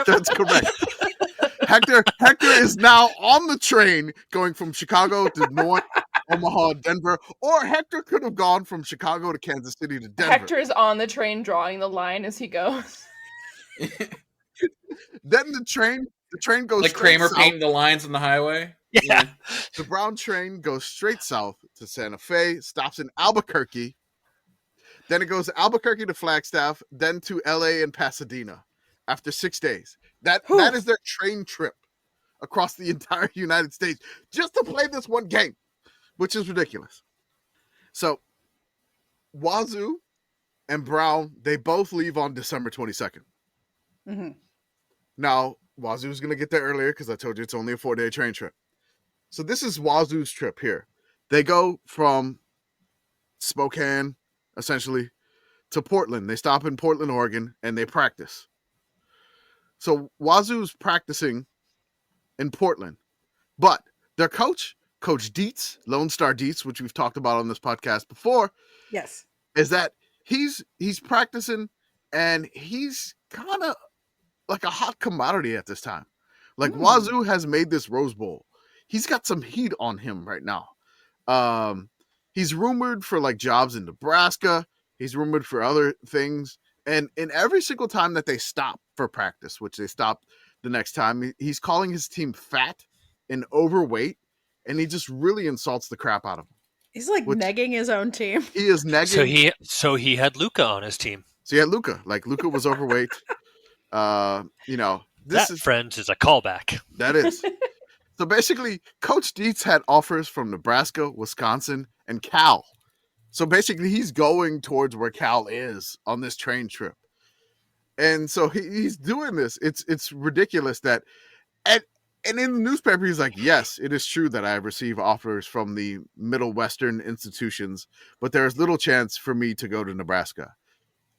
That's correct. Hector is now on the train going from Chicago to North, Omaha, Denver, or Hector could have gone from Chicago to Kansas City to Denver. Hector is on the train drawing the line as he goes. Then the train goes like Kramer painting the lines on the highway. Yeah. The Brown train goes straight south to Santa Fe, stops in Albuquerque. Then it goes Albuquerque to Flagstaff, then to LA and Pasadena after 6 days. That is their train trip across the entire United States just to play this one game, which is ridiculous. So Wazzu and Brown, they both leave on December 22nd. Mm-hmm. Now, Wazzu's going to get there earlier because I told you it's only a 4-day train trip. So this is Wazzu's trip here. They go from Spokane, essentially, to Portland. They stop in Portland, Oregon, and they practice. So Wazzu's practicing in Portland. But their coach, Coach Dietz, Lone Star Dietz, which we've talked about on this podcast before, yes, is that he's practicing and he's kind of like a hot commodity at this time. Like Wazzu has made this Rose Bowl. He's got some heat on him right now. He's rumored for like jobs in Nebraska. He's rumored for other things. And in every single time that they stop for practice, which they stopped the next time, he's calling his team fat and overweight. And he just really insults the crap out of them. He's like negging his own team. He is negging. So he had Luka on his team. So he had Luka. Like Luka was overweight. Friends, is a callback. That is. So basically, Coach Dietz had offers from Nebraska, Wisconsin, and Cal. So basically, he's going towards where Cal is on this train trip. And so he's doing this. It's ridiculous that, and in the newspaper, he's like, yes, it is true that I have received offers from the Middle Western institutions, but there is little chance for me to go to Nebraska.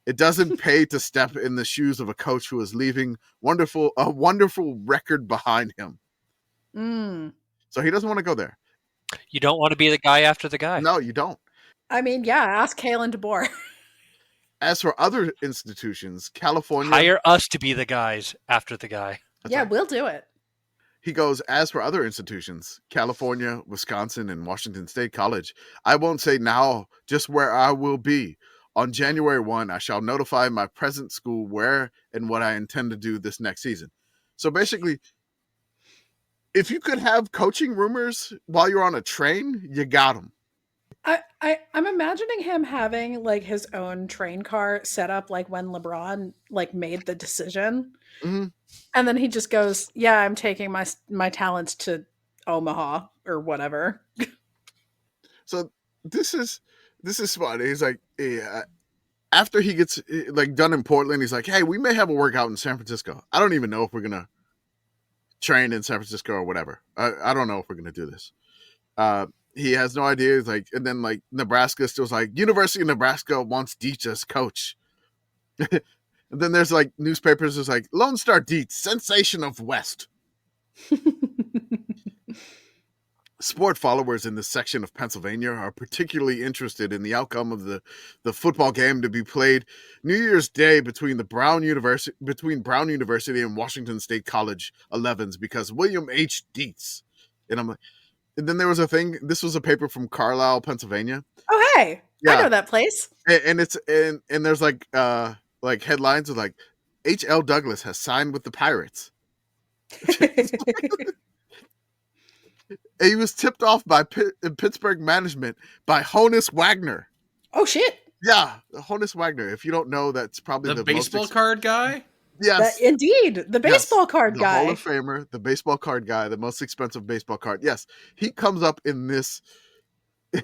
It doesn't pay to step in the shoes of a coach who is leaving a wonderful record behind him. So he doesn't want to go there. You don't want to be the guy after the guy. No, you don't. I mean, yeah, ask Kalen DeBoer. As for other institutions, California... Hire us to be the guys after the guy. Right. We'll do it. He goes, as for other institutions, California, Wisconsin, and Washington State College, I won't say now just where I will be. On January 1, I shall notify my present school where and what I intend to do this next season. So basically, if you could have coaching rumors while you're on a train, you got them. I'm imagining him having like his own train car set up like when LeBron like made the decision. Mm-hmm. And then he just goes, yeah, I'm taking my talents to Omaha or whatever. So this is smart. He's like, yeah. After he gets like done in Portland, he's like, hey, we may have a workout in San Francisco. I don't even know if we're going to train in San Francisco or whatever. I don't know if we're going to do this. He has no idea. He's like, and then like Nebraska still's like, University of Nebraska wants Dietz as coach. And then there's like newspapers is like Lone Star Dietz, sensation of West. Sport followers in this section of Pennsylvania are particularly interested in the outcome of the football game to be played New Year's Day between Brown University and Washington State College 11s because William H. Dietz. And I'm like, and then there was a thing. This was a paper from Carlisle, Pennsylvania. Oh, hey, yeah. I know that place. And it's and there's like headlines of like H.L. Douglas has signed with the Pirates. He was tipped off by Pittsburgh management by Honus Wagner. Oh shit! Yeah, Honus Wagner. If you don't know, that's probably the baseball card guy. Yes, indeed, the baseball card guy, the Hall of Famer, the baseball card guy, the most expensive baseball card. Yes, he comes up in this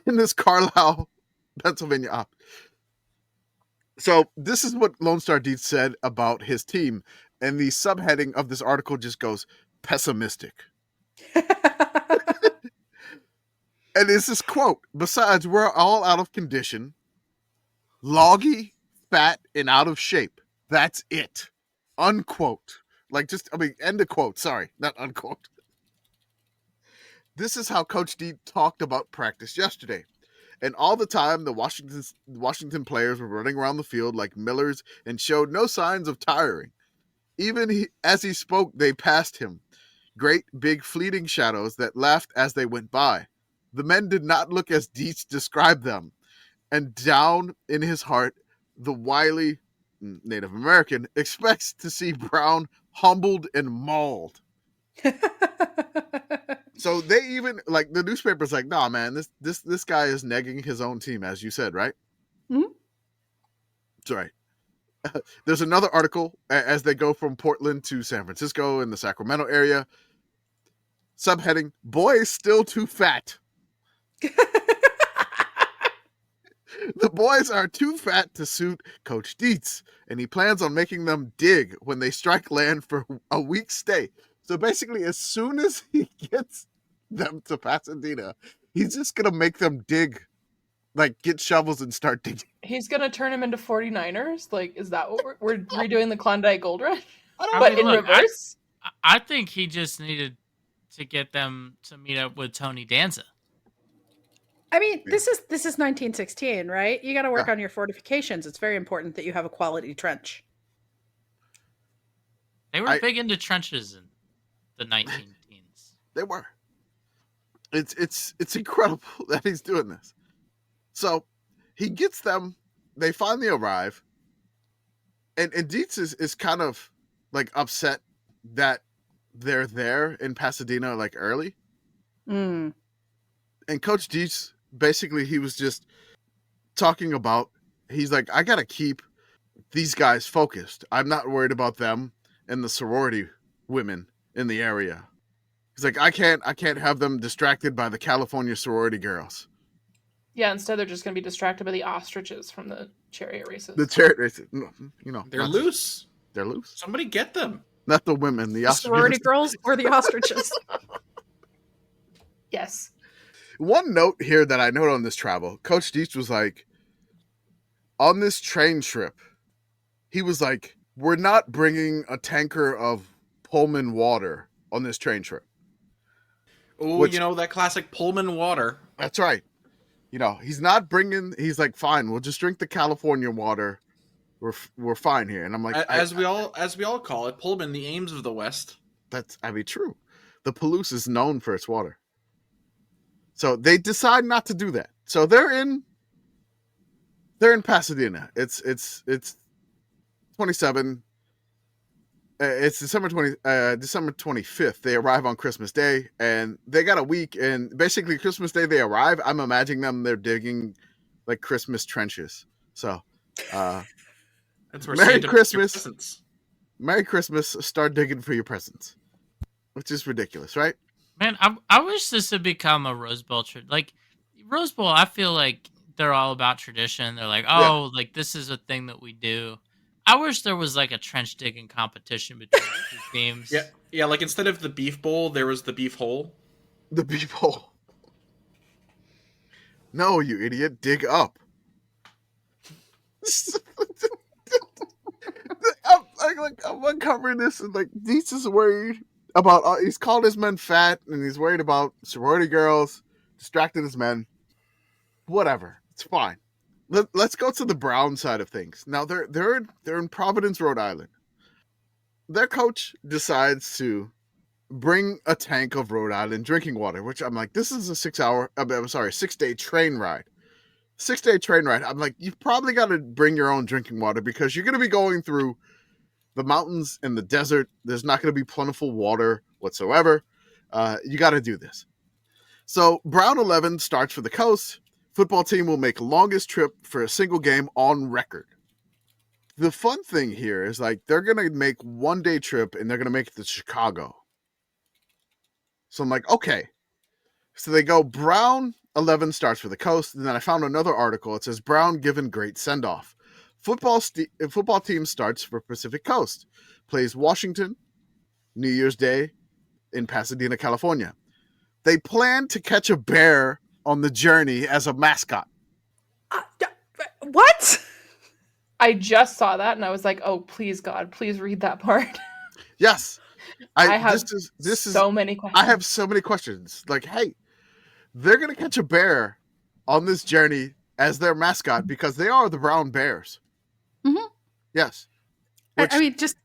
in this Carlisle, Pennsylvania op. So this is what Lone Star Dietz said about his team. And the subheading of this article just goes, pessimistic. And it's this quote, besides, we're all out of condition, loggy, fat, and out of shape. That's it. Unquote. End of quote. Sorry, not unquote. This is how Coach D talked about practice yesterday. And all the time, the Washington players were running around the field like millers and showed no signs of tiring. Even as he spoke, they passed him. Great, big, fleeting shadows that laughed as they went by. The men did not look as Dietz described them. And down in his heart, the wily Native American expects to see Brown humbled and mauled. So they even, like, the newspaper's like, nah, man, this guy is negging his own team, as you said, right? Mm-hmm. Sorry. There's another article as they go from Portland to San Francisco in the Sacramento area. Subheading, boys still too fat. The boys are too fat to suit Coach Dietz, and he plans on making them dig when they strike land for a week's stay. So basically, as soon as he gets them to Pasadena, he's just going to make them dig, like get shovels and start digging. He's going to turn them into 49ers? Like, is that what we're redoing the Klondike Gold Rush? But in reverse? I think he just needed to get them to meet up with Tony Danza. I mean, this is 1916, right? You got to work on your fortifications. It's very important that you have a quality trench. They were big into trenches in the 1910s. They were. It's incredible that he's doing this. So he gets them. They finally arrive, and Dietz is kind of like upset that they're there in Pasadena like early. Mm. And Coach Dietz, basically, he was just talking about, he's like, I got to keep these guys focused. I'm not worried about them and the sorority women in the area. He's like, I can't have them distracted by the California sorority girls. Yeah, instead they're just going to be distracted by the ostriches from the chariot races. The chariot races, they're loose. They're loose. Somebody get them. Not the women, the ostriches. Sorority girls or the ostriches. Yes. One note here that I noted on this travel, Coach Dietz was like, on this train trip, he was like, we're not bringing a tanker of Pullman water on this train trip. Oh, that classic Pullman water. That's right. He's not bringing, he's like, fine, we'll just drink the California water. We're fine here. And I'm like, as we all call it, Pullman, the Ames of the West. That's, true. The Palouse is known for its water. So they decide not to do that. So they're in Pasadena. It's 27. It's December 25th. They arrive on Christmas Day, and they got a week. And basically, Christmas Day they arrive. I'm imagining they're digging like Christmas trenches. So, that's where Merry Santa Christmas. Merry Christmas. Start digging for your presents, which is ridiculous, right? Man, I wish this had become a Rose Bowl like Rose Bowl. I feel like they're all about tradition. They're like, like this is a thing that we do. I wish there was like a trench digging competition between the two teams. Yeah. Like instead of the beef bowl, there was the beef hole. The beef hole. No, you idiot! Dig up. I'm uncovering this, and like Dietz is worried about. He's called his men fat, and he's worried about sorority girls distracting his men. Whatever, it's fine. Let's go to the Brown side of things. Now they're in Providence, Rhode Island. Their coach decides to bring a tank of Rhode Island drinking water, which I'm like, this is a 6-day train ride. 6-day train ride. I'm like, you've probably got to bring your own drinking water because you're going to be going through the mountains and the desert. There's not going to be plentiful water whatsoever. You got to do this. So Brown 11 starts for the coast. Football team will make longest trip for a single game on record. The fun thing here is like they're going to make 1-day trip and they're going to make it to Chicago. So I'm like, okay. So they go Brown 11 starts for the Coast. And then I found another article. It says Brown given great send-off. Football team starts for Pacific Coast. Plays Washington, New Year's Day in Pasadena, California. They plan to catch a bear on the journey as a mascot. What? I just saw that and I was like, oh, please, God, please read that part. Yes. I have so many questions. I have so many questions. Like, hey, they're going to catch a bear on this journey as their mascot because they are the brown bears. Mm-hmm. Yes. I mean, just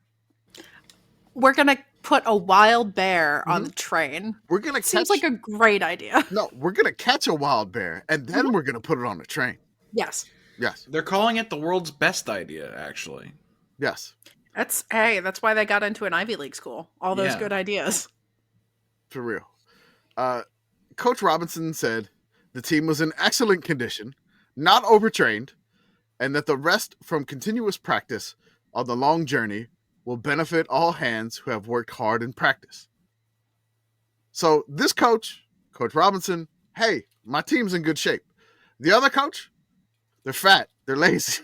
we're going to put a wild bear on the train. We're going to Seems like a great idea. No, we're going to catch a wild bear and then we're going to put it on a train. Yes. Yes. They're calling it the world's best idea, actually. Yes. That's why they got into an Ivy League school. All those good ideas. For real. Coach Robinson said the team was in excellent condition, not overtrained, and that the rest from continuous practice on the long journey will benefit all hands who have worked hard in practice. So this Coach Robinson, hey, my team's in good shape. The other coach, they're fat, they're lazy,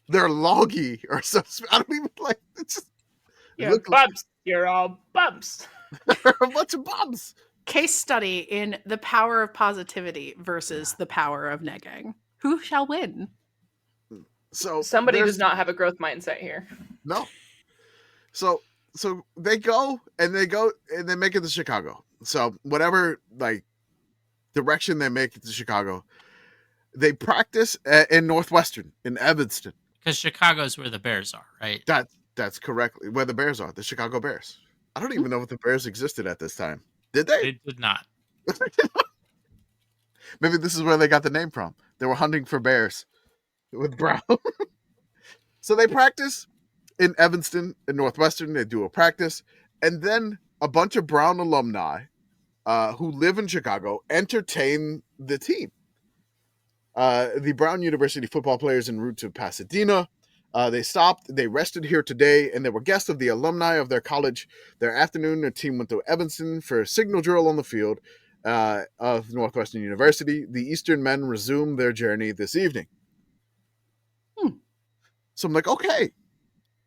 they're loggy or something. I don't even like it. Just you're bumps. You're all bumps. They're a bunch of bumps. Case study in the power of positivity versus the power of negging. Who shall win? So somebody does not have a growth mindset here. No. So they go and they make it to Chicago. So whatever like direction they make it to Chicago, they practice in Northwestern in Evanston. Because Chicago's where the Bears are, right? That's correctly where the Bears are. The Chicago Bears. I don't even know if the Bears existed at this time. Did they? They did not. Maybe this is where they got the name from. They were hunting for bears with Brown. So they practice in Evanston in Northwestern. They do a practice. And then a bunch of Brown alumni who live in Chicago entertain the team. The Brown University football players en route to Pasadena. They stopped. They rested here today, and they were guests of the alumni of their college. Their afternoon, their team went to Evanston for a signal drill on the field of Northwestern University. The Eastern men resumed their journey this evening. So I'm like, okay,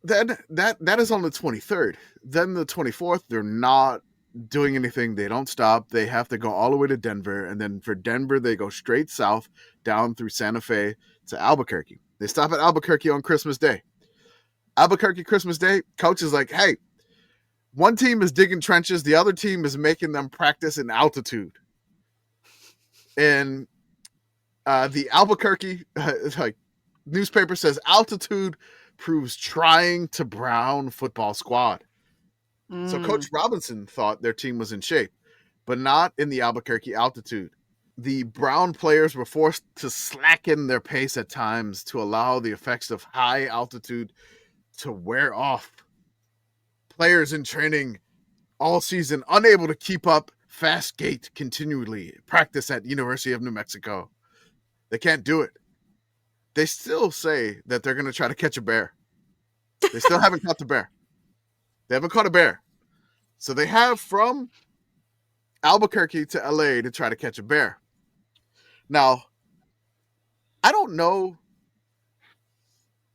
then that is on the 23rd. Then the 24th, they're not doing anything. They don't stop. They have to go all the way to Denver, and then for Denver, they go straight south down through Santa Fe to Albuquerque. They stop at Albuquerque on Christmas Day. Albuquerque Christmas Day, coach is like, hey, one team is digging trenches. The other team is making them practice in altitude. And the Albuquerque newspaper says altitude proves trying to Brown football squad. So Coach Robinson thought their team was in shape, but not in the Albuquerque altitude. The Brown players were forced to slacken their pace at times to allow the effects of high altitude to wear off. Players in training all season unable to keep up fast gait continually. Practice at University of New Mexico. They can't do it. They still say that they're going to try to catch a bear. They still haven't caught the bear. They haven't caught a bear. So they have from Albuquerque to LA to try to catch a bear. Now, I don't know,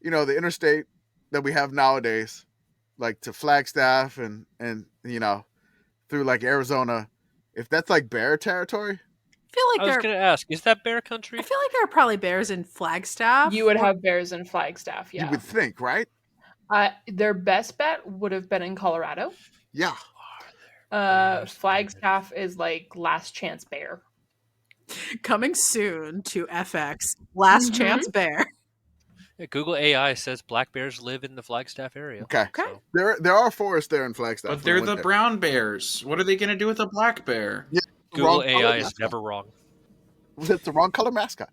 the interstate that we have nowadays, like to Flagstaff and through like Arizona, if that's like bear territory. I was going to ask, is that bear country? I feel like there are probably bears in Flagstaff. You would have bears in Flagstaff, yeah. You would think, right? Their best bet would have been in Colorado. Yeah. Flagstaff is like Last Chance Bear. Coming soon to FX, Last Chance Bear. Yeah, Google AI says black bears live in the Flagstaff area. Okay. So. There are forests there in Flagstaff. But they're the brown bears. What are they going to do with a black bear? Yeah, Google AI is never wrong. It's the wrong color mascot.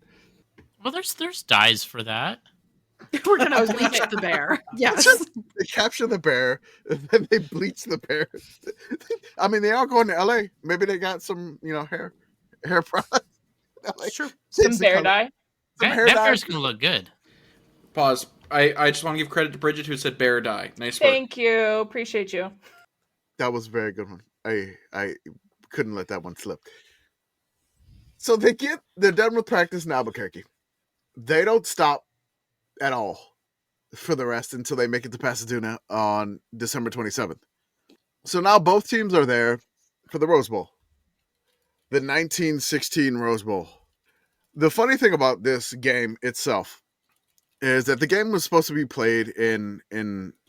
Well, there's dyes for that. We're going to bleach the bear. Yes. They capture the bear, and then they bleach the bear. I mean, they are going to LA. Maybe they got some, hair product. True. Some bear dye. That bear's going to look good. Pause. I just want to give credit to Brigit who said bear dye. Nice work. Thank you. Appreciate you. That was a very good one. I couldn't let that one slip. So they're done with practice in Albuquerque. They don't stop at all for the rest until they make it to Pasadena on December 27th. So now both teams are there for the Rose Bowl, the 1916 Rose Bowl. The funny thing about this game itself is that the game was supposed to be played in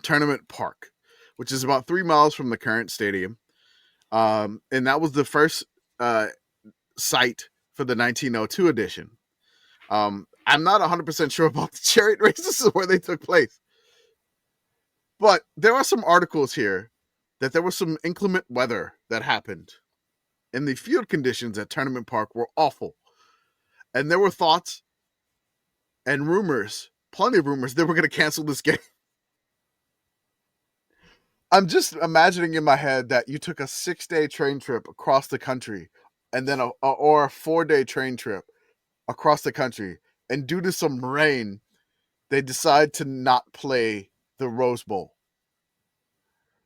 Tournament Park, which is about 3 miles from the current stadium. And that was the first site for the 1902 edition. I'm not 100% sure about the chariot races where they took place. But there are some articles here that there was some inclement weather that happened. And the field conditions at Tournament Park were awful. And there were thoughts and rumors, plenty of rumors, they were going to cancel this game. I'm just imagining in my head that you took a 6-day train trip across the country and then a 4-day train trip across the country. And due to some rain, they decide to not play the Rose Bowl.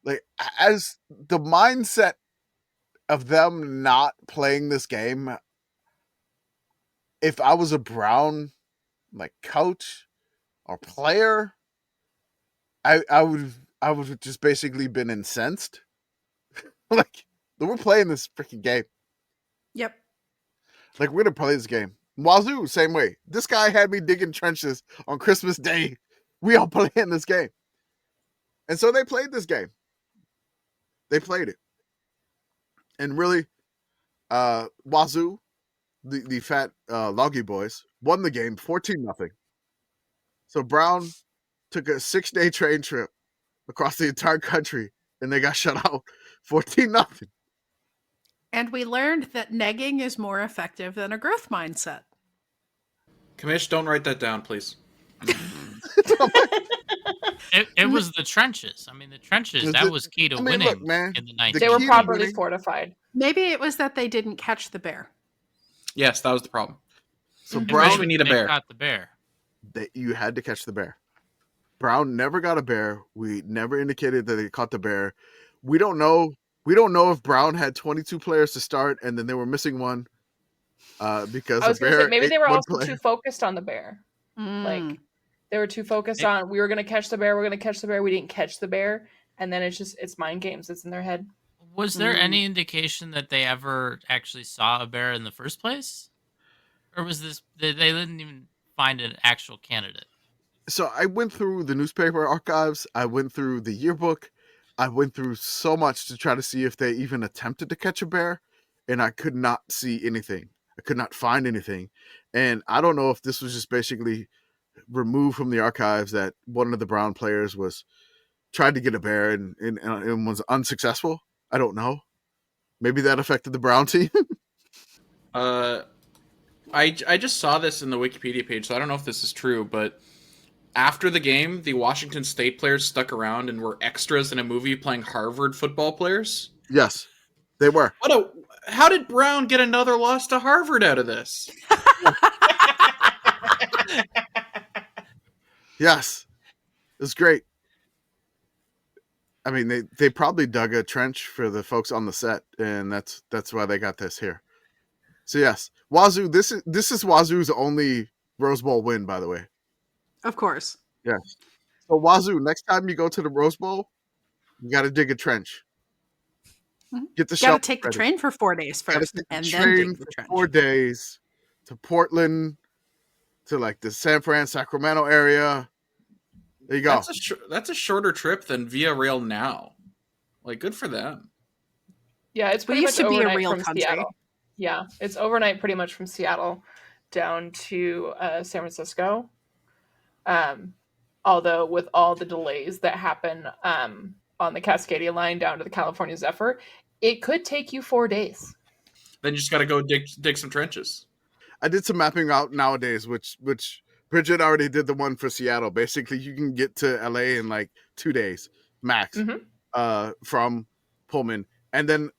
Like, as the mindset of them not playing this game, if I was a Brown coach or player, I would have just basically been incensed. Like, we're playing this freaking game. Yep. Like, we're gonna play this game. Wazoo, same way. This guy had me digging trenches on Christmas Day. We all playing this game. And so they played this game. They played it. And really, Wazoo, the fat Loggy boys, won the game 14-0. So Brown took a 6-day train trip across the entire country, and they got shut out 14-0. And we learned that negging is more effective than a growth mindset. Commish, don't write that down, please. It was the trenches. I mean, the trenches, that was key to winning look, man, in the 19th. They were properly fortified. Maybe it was that they didn't catch the bear. Yes, that was the problem. So Brown, we need a bear. Got the bear. You had to catch the bear. Brown never got a bear. We never indicated that they caught the bear. We don't know if Brown had 22 players to start and then they were missing one because I was the bear say, maybe they were also player. too focused on the bear. Like, they were too focused on, we were going to catch the bear, we didn't catch the bear, and then it's mind games. It's in their head. Was there any indication that they ever actually saw a bear in the first place? Or was this, they didn't even find an actual candidate? So I went through the newspaper archives, I went through the yearbook, I went through so much to try to see if they even attempted to catch a bear, and I could not see anything. I could not find anything. And I don't know if this was just basically removed from the archives, that one of the Brown players tried to get a bear and was unsuccessful. I don't know. Maybe that affected the Brown team. I just saw this in the Wikipedia page, so I don't know if this is true, but after the game, the Washington State players stuck around and were extras in a movie playing Harvard football players. Yes, they were. How did Brown get another loss to Harvard out of this? Yes, it was great. I mean, they probably dug a trench for the folks on the set, and that's why they got this here. So yes, Wazoo. This is Wazoo's only Rose Bowl win, by the way. Of course. Yes. So Wazoo, next time you go to the Rose Bowl, you got to dig a trench. Get the got to take the train for 4 days first, and then dig the trench. 4 days to Portland, to like the San Fran, Sacramento area. There you go. That's a shorter trip than Via Rail now. Like, good for them. Yeah, it's pretty much to be overnight a real from country. Seattle. Yeah, it's overnight pretty much from Seattle down to San Francisco. Although with all the delays that happen on the Cascadia line down to the California Zephyr, it could take you 4 days. Then you just got to go dig some trenches. I did some mapping out nowadays, which Brigit already did the one for Seattle. Basically, you can get to LA in like 2 days max from Pullman. And then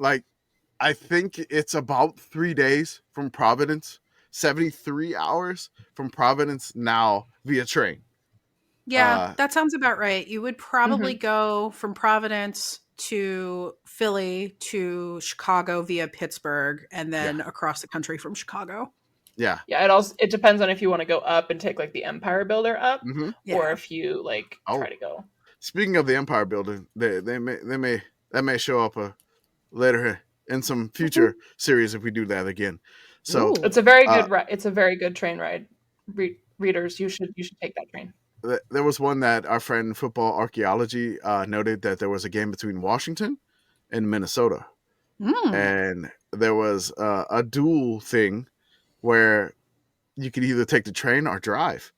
I think it's about 3 days from Providence, 73 hours from Providence now via train. Yeah, that sounds about right. You would probably go from Providence to Philly to Chicago via Pittsburgh, and then across the country from Chicago. Yeah. Yeah, it depends on if you want to go up and take like the Empire Builder up, or if you like try to go. Speaking of the Empire Builder, that may show up later in some future series if we do that again. So it's a very good it's a very good train ride. Readers, you should take that train. There was one that our friend Football Archaeology noted that there was a game between Washington and Minnesota, and there was a dual thing where you could either take the train or drive.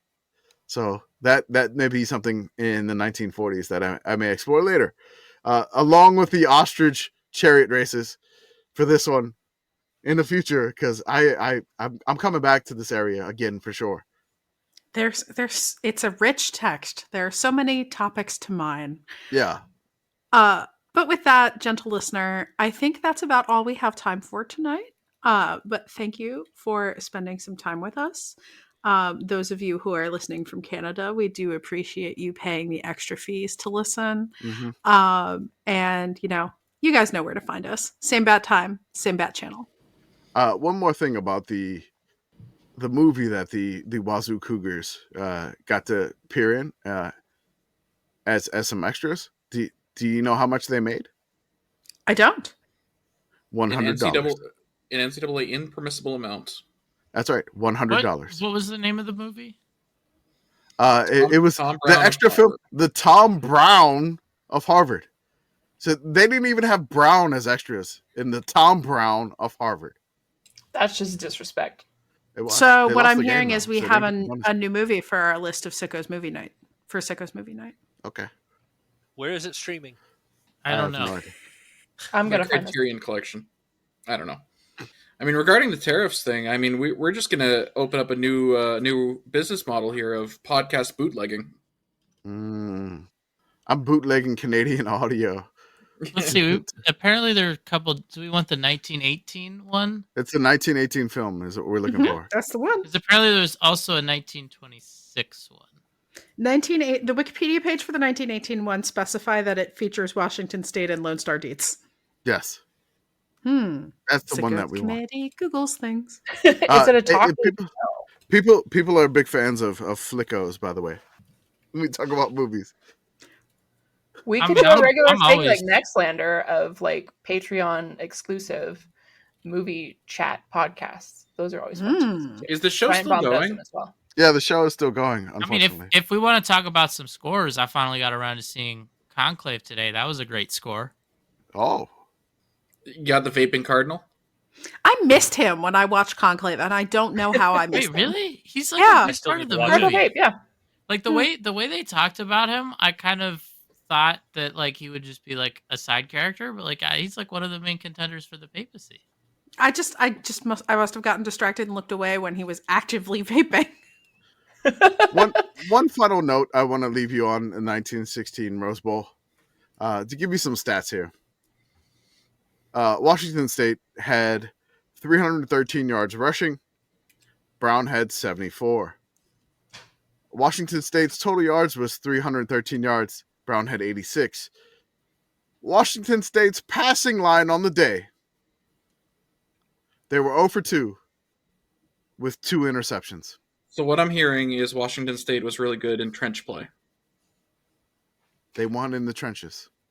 So that may be something in the 1940s that I may explore later, along with the ostrich chariot races for this one in the future, because I'm coming back to this area again for sure. It's a rich text. There are so many topics to mine. Yeah. But with that, gentle listener, I think that's about all we have time for tonight. But thank you for spending some time with us. Those of you who are listening from Canada, we do appreciate you paying the extra fees to listen. And you guys know where to find us. Same bat time, same bat channel. One more thing about the movie that the Wazzu Cougars got to appear in as some extras. Do you know how much they made? I don't. $100. An NCAA impermissible amount. That's right, $100. What was the name of the movie? It was the extra film, the Tom Brown of Harvard. So they didn't even have Brown as extras in the Tom Brown of Harvard. That's just disrespect. So what I'm hearing is we have a new movie for our list of Sickos movie night. For Sickos movie night. Okay. Where is it streaming? I don't know. No, I'm gonna find Criterion Collection. I don't know. I mean, regarding the tariffs thing, I mean, we're just gonna open up a new business model here of podcast bootlegging. I'm bootlegging Canadian audio. Let's see. Apparently, there are a couple. Do we want the 1918 one? It's a 1918 film, is what we're looking for. That's the one. Because apparently, there's also a 1926 one. The Wikipedia page for the 1918 one specify that it features Washington State and Lone Star Dietz. Yes. That's the one that we want. Googles things. Is it a talk? People are big fans of Flickos, by the way. When we talk about movies. We could do a regular thing like Nextlander of like Patreon exclusive movie chat podcasts. Those are always fun. Is the show still going? As well. Yeah, the show is still going, unfortunately. I mean, if we want to talk about some scores, I finally got around to seeing Conclave today. That was a great score. Oh. You got the vaping cardinal? I missed him when I watched Conclave, and I don't know how I missed him. Wait, really? He's like a big part of the movie. Like the way they talked about him, I kind of thought that like he would just be like a side character, but like he's like one of the main contenders for the papacy. I must have gotten distracted and looked away when he was actively vaping. One final note I want to leave you on the 1916 Rose Bowl to give you some stats here. Washington State had 313 yards rushing. Brown had 74. Washington State's total yards was 313 yards. Brown had 86. Washington State's passing line on the day, they were 0 for 2 with 2 interceptions. So what I'm hearing is Washington State was really good in trench play. They won in the trenches.